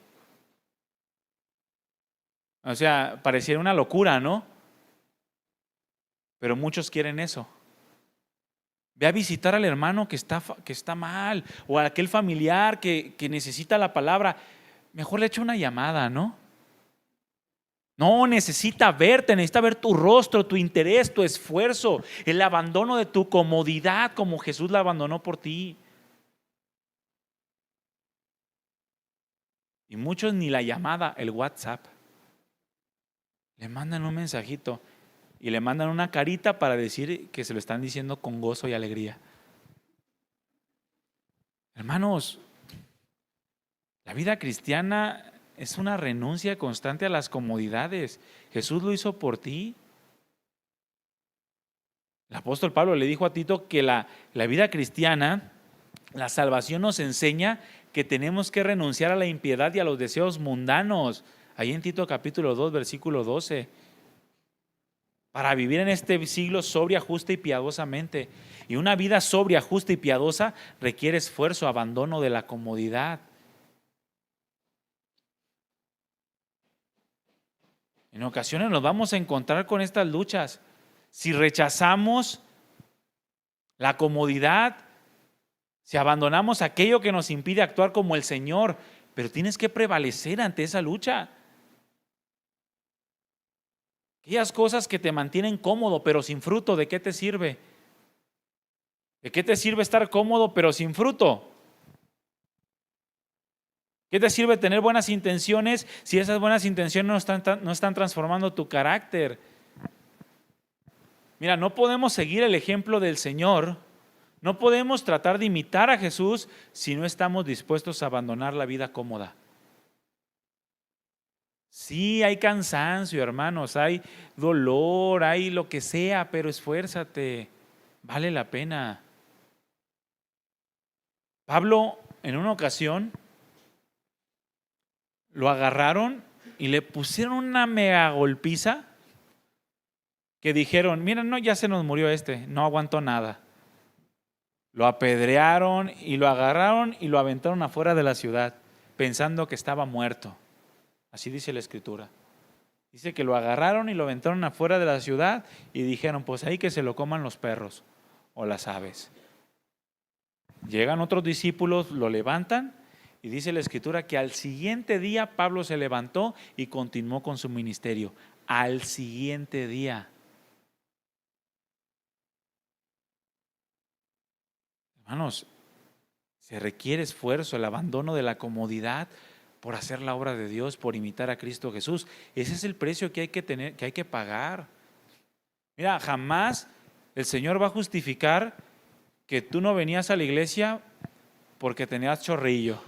O sea, pareciera una locura, ¿no? Pero muchos quieren eso. Ve a visitar al hermano que está mal, o a aquel familiar que necesita la palabra. Mejor le echa una llamada, ¿no? No, necesita verte, necesita ver tu rostro, tu interés, tu esfuerzo, el abandono de tu comodidad como Jesús la abandonó por ti. Y muchos ni la llamada, el WhatsApp. Le mandan un mensajito y le mandan una carita para decir que se lo están diciendo con gozo y alegría. Hermanos, la vida cristiana es una renuncia constante a las comodidades. Jesús lo hizo por ti. El apóstol Pablo le dijo a Tito que la vida cristiana, la salvación nos enseña que tenemos que renunciar a la impiedad y a los deseos mundanos. Ahí en Tito capítulo 2, versículo 12. Para vivir en este siglo sobria, justa y piadosamente. Y una vida sobria, justa y piadosa requiere esfuerzo, abandono de la comodidad. En ocasiones nos vamos a encontrar con estas luchas. Si rechazamos la comodidad, si abandonamos aquello que nos impide actuar como el Señor, pero tienes que prevalecer ante esa lucha. Aquellas cosas que te mantienen cómodo pero sin fruto, ¿de qué te sirve? ¿De qué te sirve estar cómodo pero sin fruto? ¿Qué te sirve tener buenas intenciones si esas buenas intenciones no están transformando tu carácter? Mira, no podemos seguir el ejemplo del Señor, no podemos tratar de imitar a Jesús si no estamos dispuestos a abandonar la vida cómoda. Sí, hay cansancio, hermanos, hay dolor, hay lo que sea, pero esfuérzate, vale la pena. Pablo, en una ocasión, lo agarraron y le pusieron una mega golpiza que dijeron, mira, no, ya se nos murió no aguantó nada. Lo apedrearon y lo agarraron y lo aventaron afuera de la ciudad, pensando que estaba muerto. Así dice la Escritura. Dice que lo agarraron y lo aventaron afuera de la ciudad y dijeron, pues ahí que se lo coman los perros o las aves. Llegan otros discípulos, lo levantan y dice la Escritura que al siguiente día Pablo se levantó y continuó con su ministerio. Al siguiente día. Hermanos, se requiere esfuerzo, el abandono de la comodidad por hacer la obra de Dios, por imitar a Cristo Jesús. Ese es el precio que hay que tener, que hay que pagar. Mira, jamás el Señor va a justificar que tú no venías a la iglesia porque tenías chorrillo.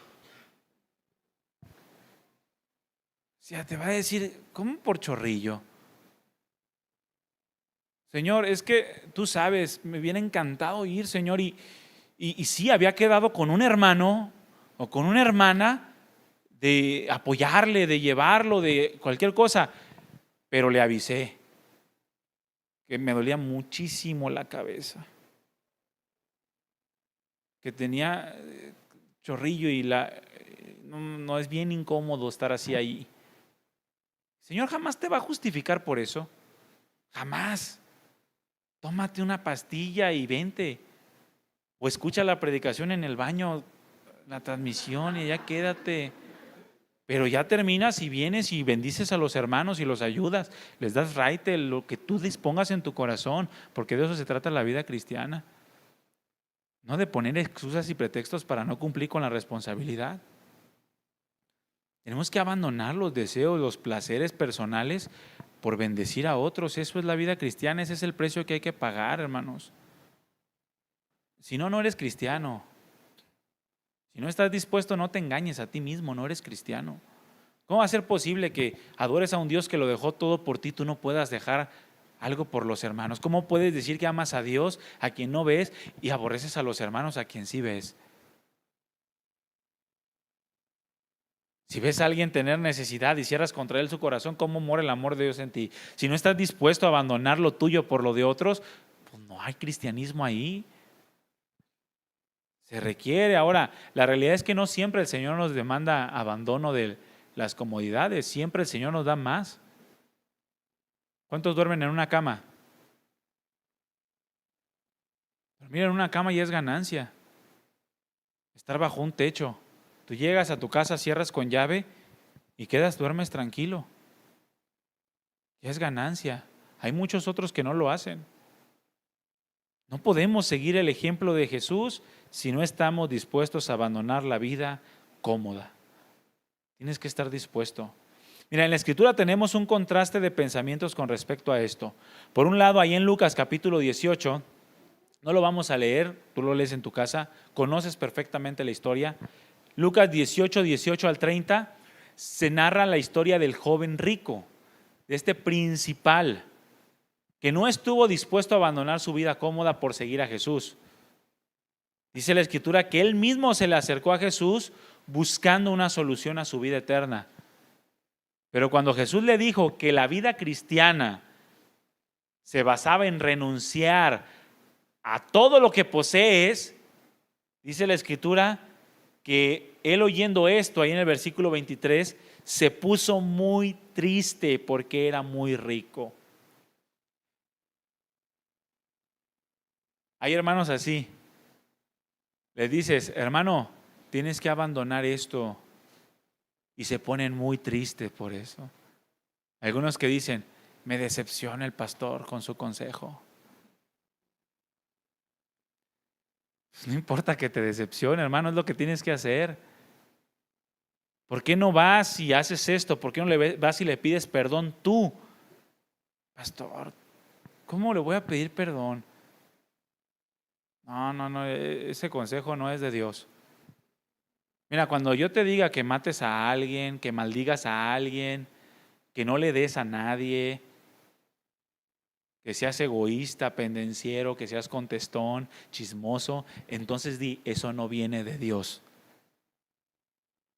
O sea, te va a decir, ¿cómo por chorrillo? Señor, es que tú sabes, me viene encantado ir, Señor, y sí, había quedado con un hermano o con una hermana de apoyarle, de llevarlo, de cualquier cosa, pero le avisé que me dolía muchísimo la cabeza, que tenía chorrillo y no es bien incómodo estar así ahí. Señor jamás te va a justificar por eso, jamás. Tómate una pastilla y vente, o escucha la predicación en el baño, la transmisión, y ya quédate. Pero ya terminas y vienes y bendices a los hermanos y los ayudas, les das raite, lo que tú dispongas en tu corazón, porque de eso se trata la vida cristiana. No de poner excusas y pretextos para no cumplir con la responsabilidad. Tenemos que abandonar los deseos, los placeres personales por bendecir a otros. Eso es la vida cristiana, ese es el precio que hay que pagar, hermanos. Si no, no eres cristiano. Si no estás dispuesto, no te engañes a ti mismo, no eres cristiano. ¿Cómo va a ser posible que adores a un Dios que lo dejó todo por ti, tú no puedas dejar algo por los hermanos? ¿Cómo puedes decir que amas a Dios a quien no ves y aborreces a los hermanos a quien sí ves? Si ves a alguien tener necesidad y cierras contra él su corazón, ¿cómo mora el amor de Dios en ti? Si no estás dispuesto a abandonar lo tuyo por lo de otros, pues no hay cristianismo ahí. Se requiere. Ahora, la realidad es que no siempre el Señor nos demanda abandono de las comodidades, siempre el Señor nos da más. ¿Cuántos duermen en una cama? Dormir en una cama ya es ganancia. Estar bajo un techo. Tú llegas a tu casa, cierras con llave y duermes tranquilo. Ya es ganancia. Hay muchos otros que no lo hacen. No podemos seguir el ejemplo de Jesús si no estamos dispuestos a abandonar la vida cómoda. Tienes que estar dispuesto. Mira, en la Escritura tenemos un contraste de pensamientos con respecto a esto. Por un lado, ahí en Lucas capítulo 18, no lo vamos a leer, tú lo lees en tu casa, conoces perfectamente la historia. Lucas 18, 18 al 30, se narra la historia del joven rico, de este principal, que no estuvo dispuesto a abandonar su vida cómoda por seguir a Jesús. Dice la Escritura que él mismo se le acercó a Jesús buscando una solución a su vida eterna. Pero cuando Jesús le dijo que la vida cristiana se basaba en renunciar a todo lo que posees, dice la Escritura que él, oyendo esto, ahí en el versículo 23, se puso muy triste porque era muy rico. Hay hermanos así. Les dices, hermano, tienes que abandonar esto. Y se ponen muy tristes por eso. Algunos que dicen, me decepciona el pastor con su consejo. Pues no importa que te decepcione, hermano, es lo que tienes que hacer. ¿Por qué no vas y haces esto? ¿Por qué no le vas y le pides perdón tú? Pastor, ¿cómo le voy a pedir perdón? No, ese consejo no es de Dios. Mira, cuando yo te diga que mates a alguien, que maldigas a alguien, que no le des a nadie, que seas egoísta, pendenciero, que seas contestón, chismoso, entonces di, eso no viene de Dios.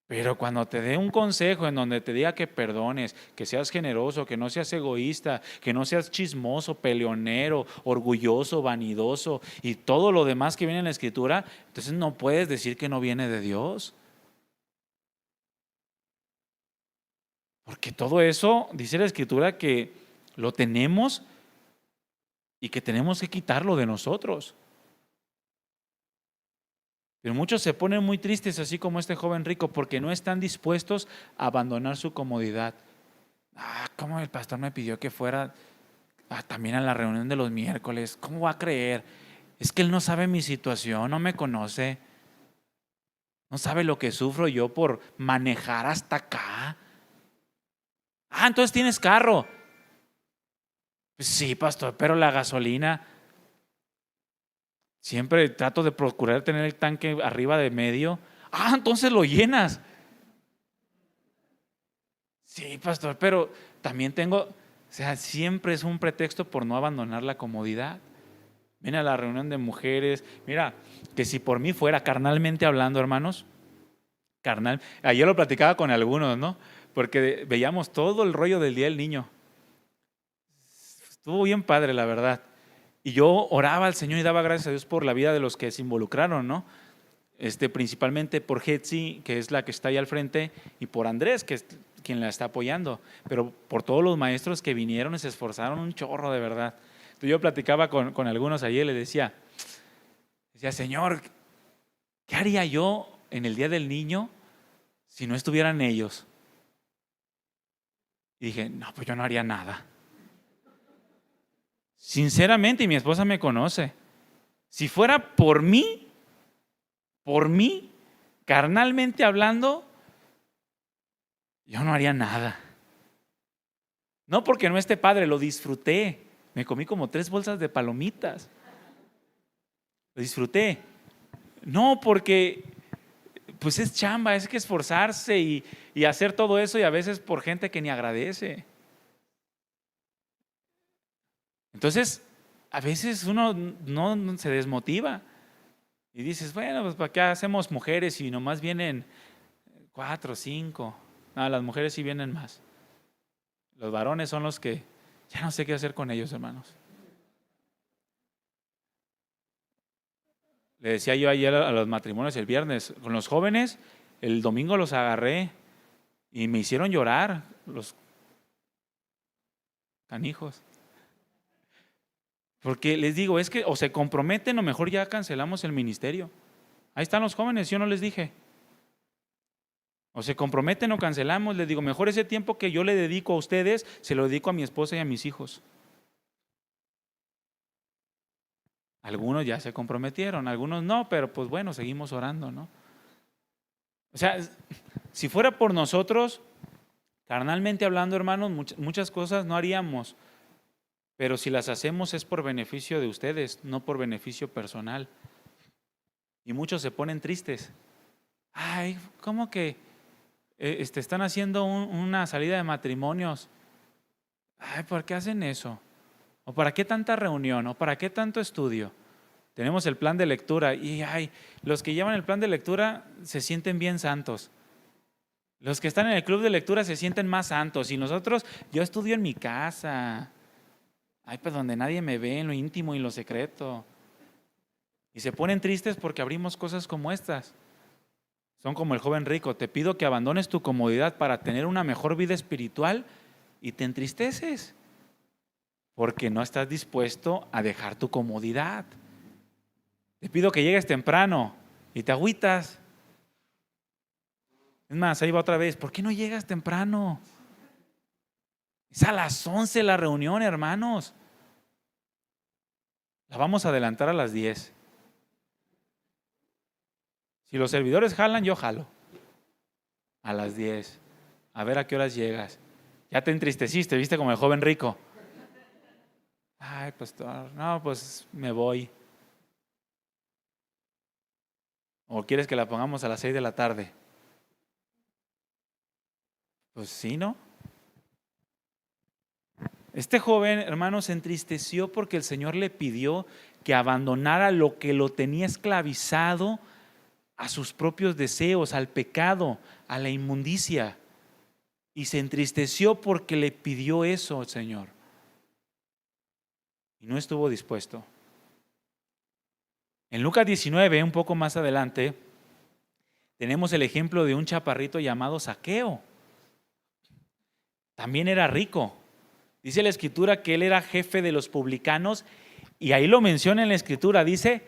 Pero cuando te dé un consejo en donde te diga que perdones, que seas generoso, que no seas egoísta, que no seas chismoso, peleonero, orgulloso, vanidoso y todo lo demás que viene en la Escritura, entonces no puedes decir que no viene de Dios. Porque todo eso, dice la Escritura, que lo tenemos y que tenemos que quitarlo de nosotros. Pero muchos se ponen muy tristes, así como este joven rico, porque no están dispuestos a abandonar su comodidad. ¿Cómo el pastor me pidió que fuera también a la reunión de los miércoles? ¿Cómo va a creer? Es que él no sabe mi situación, no me conoce. No sabe lo que sufro yo por manejar hasta acá. Entonces tienes carro. Sí, pastor, pero la gasolina. Siempre trato de procurar tener el tanque arriba de medio. Entonces lo llenas. Sí, pastor, pero también siempre es un pretexto por no abandonar la comodidad. Ven a la reunión de mujeres. Mira, que si por mí fuera, carnalmente hablando, hermanos, ayer lo platicaba con algunos, ¿no? Porque veíamos todo el rollo del Día del Niño. Estuvo bien padre, la verdad. Y yo oraba al Señor y daba gracias a Dios por la vida de los que se involucraron, ¿no? Principalmente por Hetzi, que es la que está ahí al frente, y por Andrés, que es quien la está apoyando, pero por todos los maestros que vinieron y se esforzaron un chorro, de verdad. Entonces yo platicaba con algunos ayer y les decía, Señor, ¿qué haría yo en el Día del Niño si no estuvieran ellos? Y dije, no, pues yo no haría nada. Sinceramente, y mi esposa me conoce, si fuera por mí, carnalmente hablando, yo no haría nada. No porque no esté padre, lo disfruté. Me comí como 3 bolsas de palomitas. Lo disfruté. No, porque pues es chamba, es que esforzarse y hacer todo eso, y a veces por gente que ni agradece. Entonces, a veces uno no se desmotiva y dices, bueno, pues ¿para qué hacemos mujeres si nomás vienen 4, 5? No, las mujeres sí vienen más. Los varones son los que ya no sé qué hacer con ellos, hermanos. Le decía yo ayer a los matrimonios el viernes, con los jóvenes, el domingo los agarré y me hicieron llorar los canijos. Porque les digo, es que o se comprometen o mejor ya cancelamos el ministerio. Ahí están los jóvenes, yo no les dije. O se comprometen o cancelamos. Les digo, mejor ese tiempo que yo le dedico a ustedes, se lo dedico a mi esposa y a mis hijos. Algunos ya se comprometieron, algunos no, pero pues bueno, seguimos orando, ¿no? O sea, si fuera por nosotros, carnalmente hablando, hermanos, muchas cosas no haríamos. Pero si las hacemos es por beneficio de ustedes, no por beneficio personal. Y muchos se ponen tristes. Ay, ¿cómo que están haciendo una salida de matrimonios? Ay, ¿por qué hacen eso? ¿O para qué tanta reunión? ¿O para qué tanto estudio? Tenemos el plan de lectura y ay, los que llevan el plan de lectura se sienten bien santos. Los que están en el club de lectura se sienten más santos. Y nosotros, yo estudio en mi casa. Ay, pues donde nadie me ve, en lo íntimo y en lo secreto. Y se ponen tristes porque abrimos cosas como estas. Son como el joven rico. Te pido que abandones tu comodidad para tener una mejor vida espiritual y te entristeces porque no estás dispuesto a dejar tu comodidad. Te pido que llegues temprano y te agüitas. Es más, ahí va otra vez. ¿Por qué no llegas temprano? Es a las 11 la reunión, hermanos. La vamos a adelantar a las 10. Si los servidores jalan, yo jalo. A las 10. A ver a qué horas llegas. Ya te entristeciste, viste como el joven rico. Ay, pastor, no, pues me voy. ¿O quieres que la pongamos a las 6 de la tarde? Pues sí, ¿no? Este joven, hermano, se entristeció porque el Señor le pidió que abandonara lo que lo tenía esclavizado a sus propios deseos, al pecado, a la inmundicia. Y se entristeció porque le pidió eso al Señor. Y no estuvo dispuesto. En Lucas 19, un poco más adelante, tenemos el ejemplo de un chaparrito llamado Zaqueo. También era rico. Dice la Escritura que él era jefe de los publicanos y ahí lo menciona en la Escritura, dice,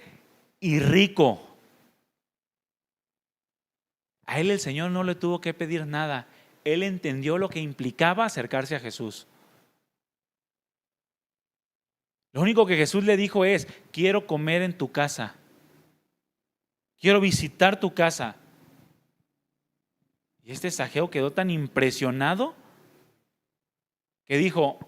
y rico. A él el Señor no le tuvo que pedir nada. Él entendió lo que implicaba acercarse a Jesús. Lo único que Jesús le dijo es, quiero comer en tu casa. Quiero visitar tu casa. Y este Zaqueo quedó tan impresionado que dijo,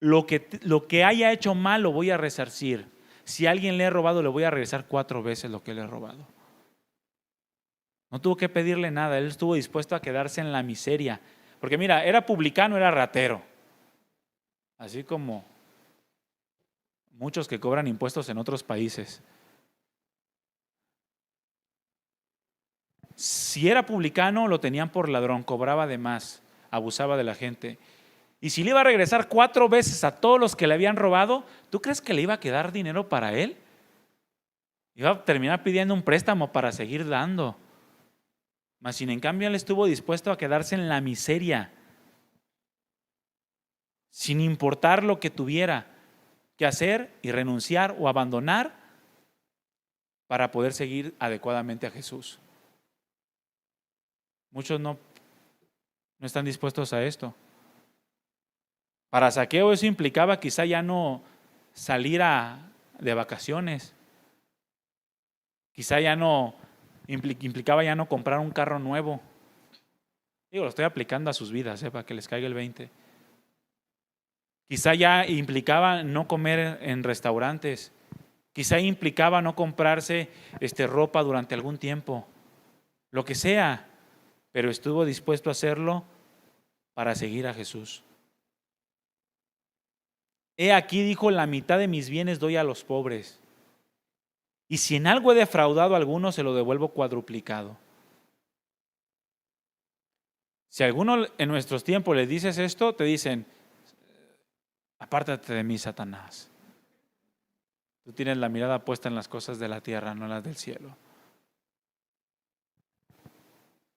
lo que haya hecho mal lo voy a resarcir. Si a alguien le he robado, le voy a regresar 4 veces lo que le he robado. No tuvo que pedirle nada, él estuvo dispuesto a quedarse en la miseria. Porque mira, era publicano, era ratero. Así como muchos que cobran impuestos en otros países. Si era publicano, lo tenían por ladrón, cobraba de más, abusaba de la gente. Y si le iba a regresar 4 veces a todos los que le habían robado, ¿tú crees que le iba a quedar dinero para él? Iba a terminar pidiendo un préstamo para seguir dando. Mas sin en cambio él estuvo dispuesto a quedarse en la miseria, sin importar lo que tuviera que hacer y renunciar o abandonar para poder seguir adecuadamente a Jesús. Muchos no están dispuestos a esto. Para Zaqueo eso implicaba quizá ya no salir de vacaciones. Quizá ya no implicaba ya no comprar un carro nuevo. Digo, lo estoy aplicando a sus vidas, para que les caiga el 20. Quizá ya implicaba no comer en restaurantes. Quizá implicaba no comprarse ropa durante algún tiempo, lo que sea, pero estuvo dispuesto a hacerlo para seguir a Jesús. He aquí, dijo, la mitad de mis bienes doy a los pobres. Y si en algo he defraudado a alguno, se lo devuelvo cuadruplicado. Si a alguno en nuestros tiempos le dices esto, te dicen, apártate de mí, Satanás. Tú tienes la mirada puesta en las cosas de la tierra, no en las del cielo.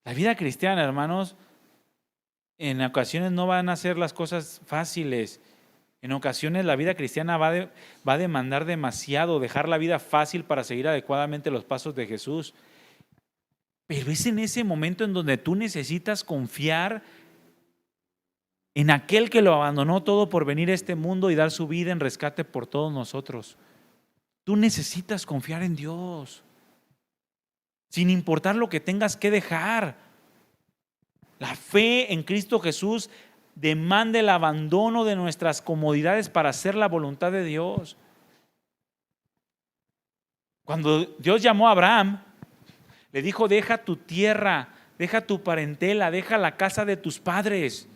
La vida cristiana, hermanos, en ocasiones no van a ser las cosas fáciles. En ocasiones la vida cristiana va a demandar demasiado, dejar la vida fácil para seguir adecuadamente los pasos de Jesús. Pero es en ese momento en donde tú necesitas confiar en aquel que lo abandonó todo por venir a este mundo y dar su vida en rescate por todos nosotros. Tú necesitas confiar en Dios, sin importar lo que tengas que dejar. La fe en Cristo Jesús demanda el abandono de nuestras comodidades para hacer la voluntad de Dios. Cuando Dios llamó a Abraham, le dijo, deja tu tierra, deja tu parentela, deja la casa de tus padres.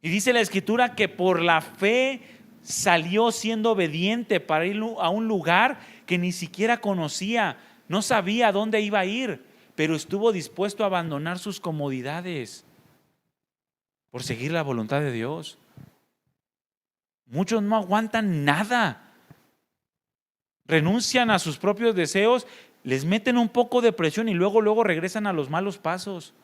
Y dice la Escritura que por la fe salió siendo obediente para ir a un lugar que ni siquiera conocía, no sabía dónde iba a ir, pero estuvo dispuesto a abandonar sus comodidades por seguir la voluntad de Dios. Muchos no aguantan nada, renuncian a sus propios deseos, les meten un poco de presión y luego regresan a los malos pasos.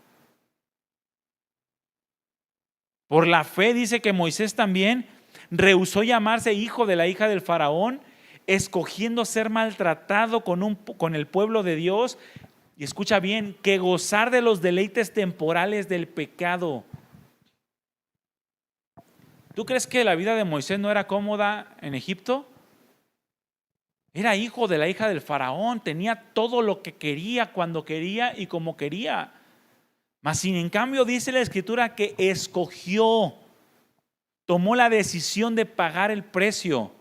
Por la fe dice que Moisés también rehusó llamarse hijo de la hija del faraón, escogiendo ser maltratado con el pueblo de Dios, y escucha bien, que gozar de los deleites temporales del pecado. ¿Tú crees que la vida de Moisés no era cómoda en Egipto? Era hijo de la hija del faraón, tenía todo lo que quería, cuando quería y como quería. Mas sin en cambio dice la Escritura que escogió, tomó la decisión de pagar el precio,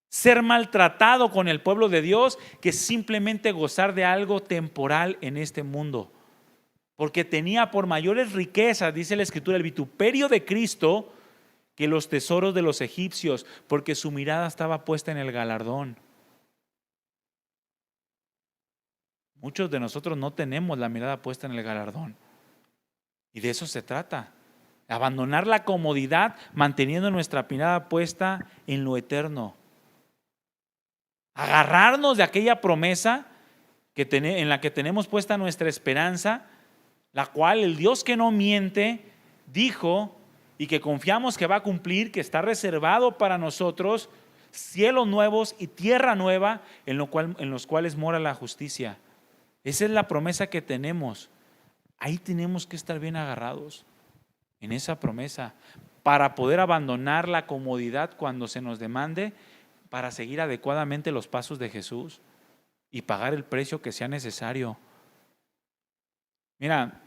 ser maltratado con el pueblo de Dios, que simplemente gozar de algo temporal en este mundo. Porque tenía por mayores riquezas, dice la Escritura, el vituperio de Cristo que los tesoros de los egipcios, porque su mirada estaba puesta en el galardón. Muchos de nosotros no tenemos la mirada puesta en el galardón. Y de eso se trata. Abandonar la comodidad manteniendo nuestra mirada puesta en lo eterno. Agarrarnos de aquella promesa en la que tenemos puesta nuestra esperanza, la cual el Dios que no miente dijo y que confiamos que va a cumplir, que está reservado para nosotros cielos nuevos y tierra nueva en los cuales mora la justicia. Esa es la promesa que tenemos. Ahí tenemos que estar bien agarrados en esa promesa para poder abandonar la comodidad cuando se nos demande, para seguir adecuadamente los pasos de Jesús y pagar el precio que sea necesario. Mira,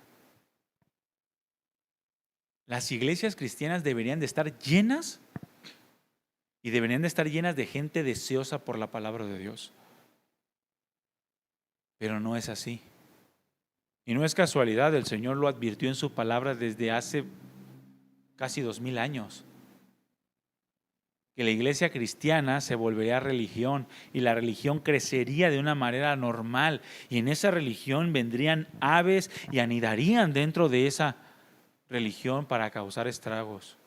las iglesias cristianas deberían de estar llenas y deberían de estar llenas de gente deseosa por la palabra de Dios. Pero no es así. Y no es casualidad, el Señor lo advirtió en su palabra desde hace casi 2000 años. Que la iglesia cristiana se volvería religión y la religión crecería de una manera normal. Y en esa religión vendrían aves y anidarían dentro de esa religión para causar estragos.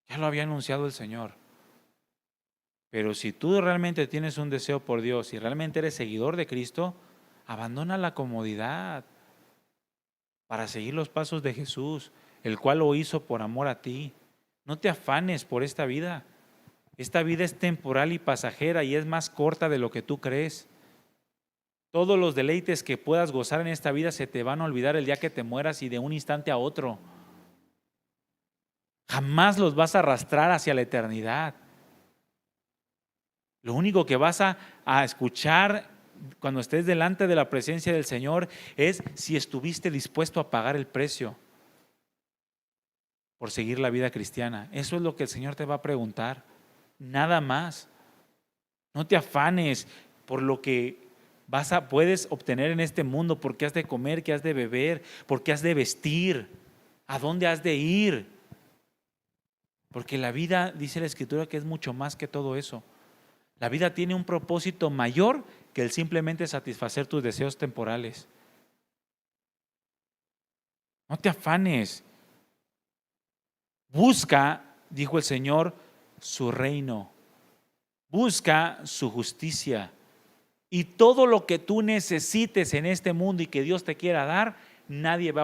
Ya lo había anunciado el Señor. Pero si tú realmente tienes un deseo por Dios y realmente eres seguidor de Cristo, abandona la comodidad para seguir los pasos de Jesús, el cual lo hizo por amor a ti. No te afanes por esta vida. Esta vida es temporal y pasajera y es más corta de lo que tú crees. Todos los deleites que puedas gozar en esta vida se te van a olvidar el día que te mueras y de un instante a otro. Jamás los vas a arrastrar hacia la eternidad. Lo único que vas a escuchar cuando estés delante de la presencia del Señor es si estuviste dispuesto a pagar el precio por seguir la vida cristiana. Eso es lo que el Señor te va a preguntar. nada más. No te afanes por lo que puedes obtener en este mundo, por qué has de comer, qué has de beber, por qué has de vestir, a dónde has de ir. Porque la vida, dice la Escritura, que es mucho más que todo eso. La vida tiene un propósito mayor que el simplemente satisfacer tus deseos temporales. No te afanes. Busca, dijo el Señor, su reino. Busca su justicia. Y todo lo que tú necesites en este mundo y que Dios te quiera dar, nadie va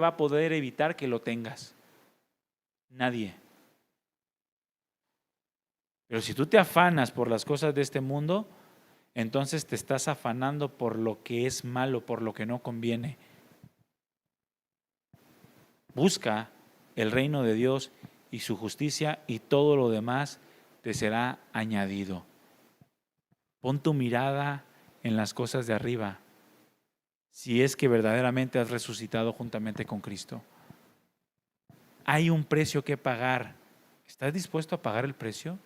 a poder evitar que lo tengas. Nadie. Pero si tú te afanas por las cosas de este mundo, entonces te estás afanando por lo que es malo, por lo que no conviene. Busca el reino de Dios y su justicia, y todo lo demás te será añadido. Pon tu mirada en las cosas de arriba, si es que verdaderamente has resucitado juntamente con Cristo. Hay un precio que pagar. ¿Estás dispuesto a pagar el precio?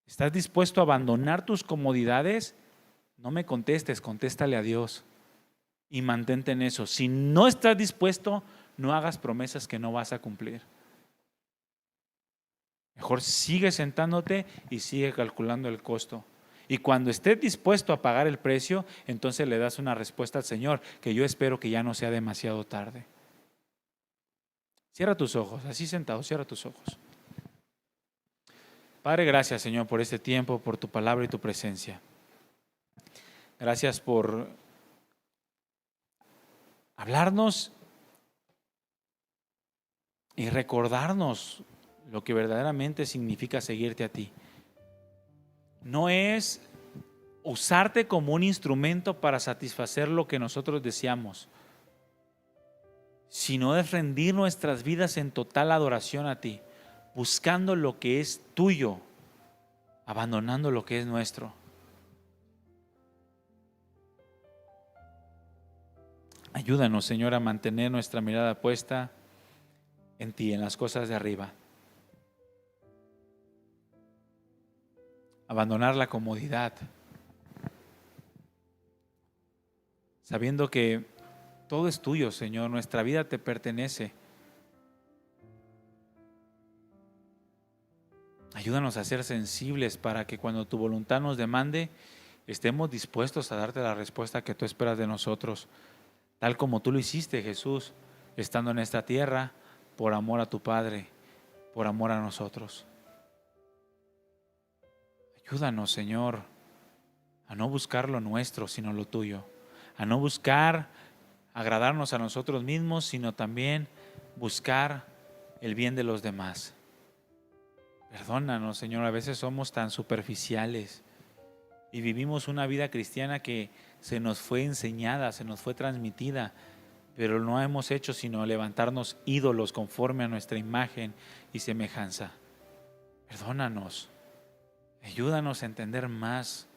¿Estás dispuesto a abandonar tus comodidades? No me contestes, contéstale a Dios y mantente en eso. Si no estás dispuesto, no hagas promesas que no vas a cumplir. Mejor sigue sentándote y sigue calculando el costo. Y cuando estés dispuesto a pagar el precio, entonces le das una respuesta al Señor, que yo espero que ya no sea demasiado tarde. Cierra tus ojos, así sentado, cierra tus ojos. Padre, gracias, Señor, por este tiempo, por tu palabra y tu presencia. Gracias por hablarnos y recordarnos lo que verdaderamente significa seguirte a ti. No es usarte como un instrumento para satisfacer lo que nosotros deseamos, sino es rendir nuestras vidas en total adoración a ti, buscando lo que es tuyo, abandonando lo que es nuestro. Ayúdanos, Señor, a mantener nuestra mirada puesta en ti, en las cosas de arriba. Abandonar la comodidad, sabiendo que todo es tuyo, Señor, nuestra vida te pertenece. Ayúdanos a ser sensibles para que cuando tu voluntad nos demande, estemos dispuestos a darte la respuesta que tú esperas de nosotros, tal como tú lo hiciste, Jesús, estando en esta tierra, por amor a tu Padre, por amor a nosotros. Ayúdanos, Señor, a no buscar lo nuestro, sino lo tuyo, a no buscar agradarnos a nosotros mismos, sino también buscar el bien de los demás. Perdónanos, Señor, a veces somos tan superficiales y vivimos una vida cristiana que se nos fue enseñada, se nos fue transmitida, pero no hemos hecho sino levantarnos ídolos conforme a nuestra imagen y semejanza. Perdónanos, ayúdanos a entender más,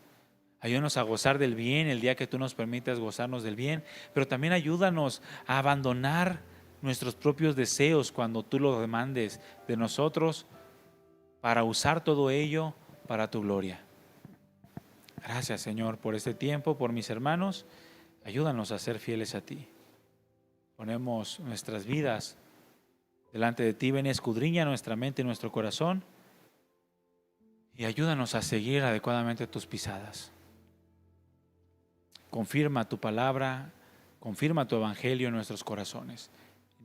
ayúdanos a gozar del bien el día que tú nos permitas gozarnos del bien, pero también ayúdanos a abandonar nuestros propios deseos cuando tú lo demandes de nosotros, para usar todo ello para tu gloria. Gracias, Señor, por este tiempo, por mis hermanos. Ayúdanos a ser fieles a ti. Ponemos nuestras vidas delante de ti. Ven y escudriña nuestra mente y nuestro corazón y ayúdanos a seguir adecuadamente tus pisadas. Confirma tu palabra, confirma tu evangelio en nuestros corazones.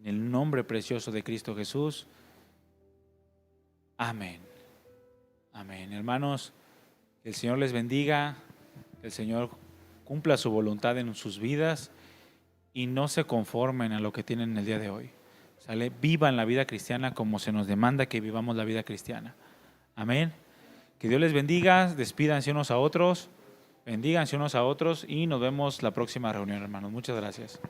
En el nombre precioso de Cristo Jesús. Amén. Amén. Hermanos, que el Señor les bendiga, que el Señor cumpla su voluntad en sus vidas y no se conformen a lo que tienen en el día de hoy. ¿Sale? Vivan la vida cristiana como se nos demanda que vivamos la vida cristiana. Amén. Que Dios les bendiga, despídanse unos a otros, bendíganse unos a otros y nos vemos la próxima reunión, hermanos. Muchas gracias.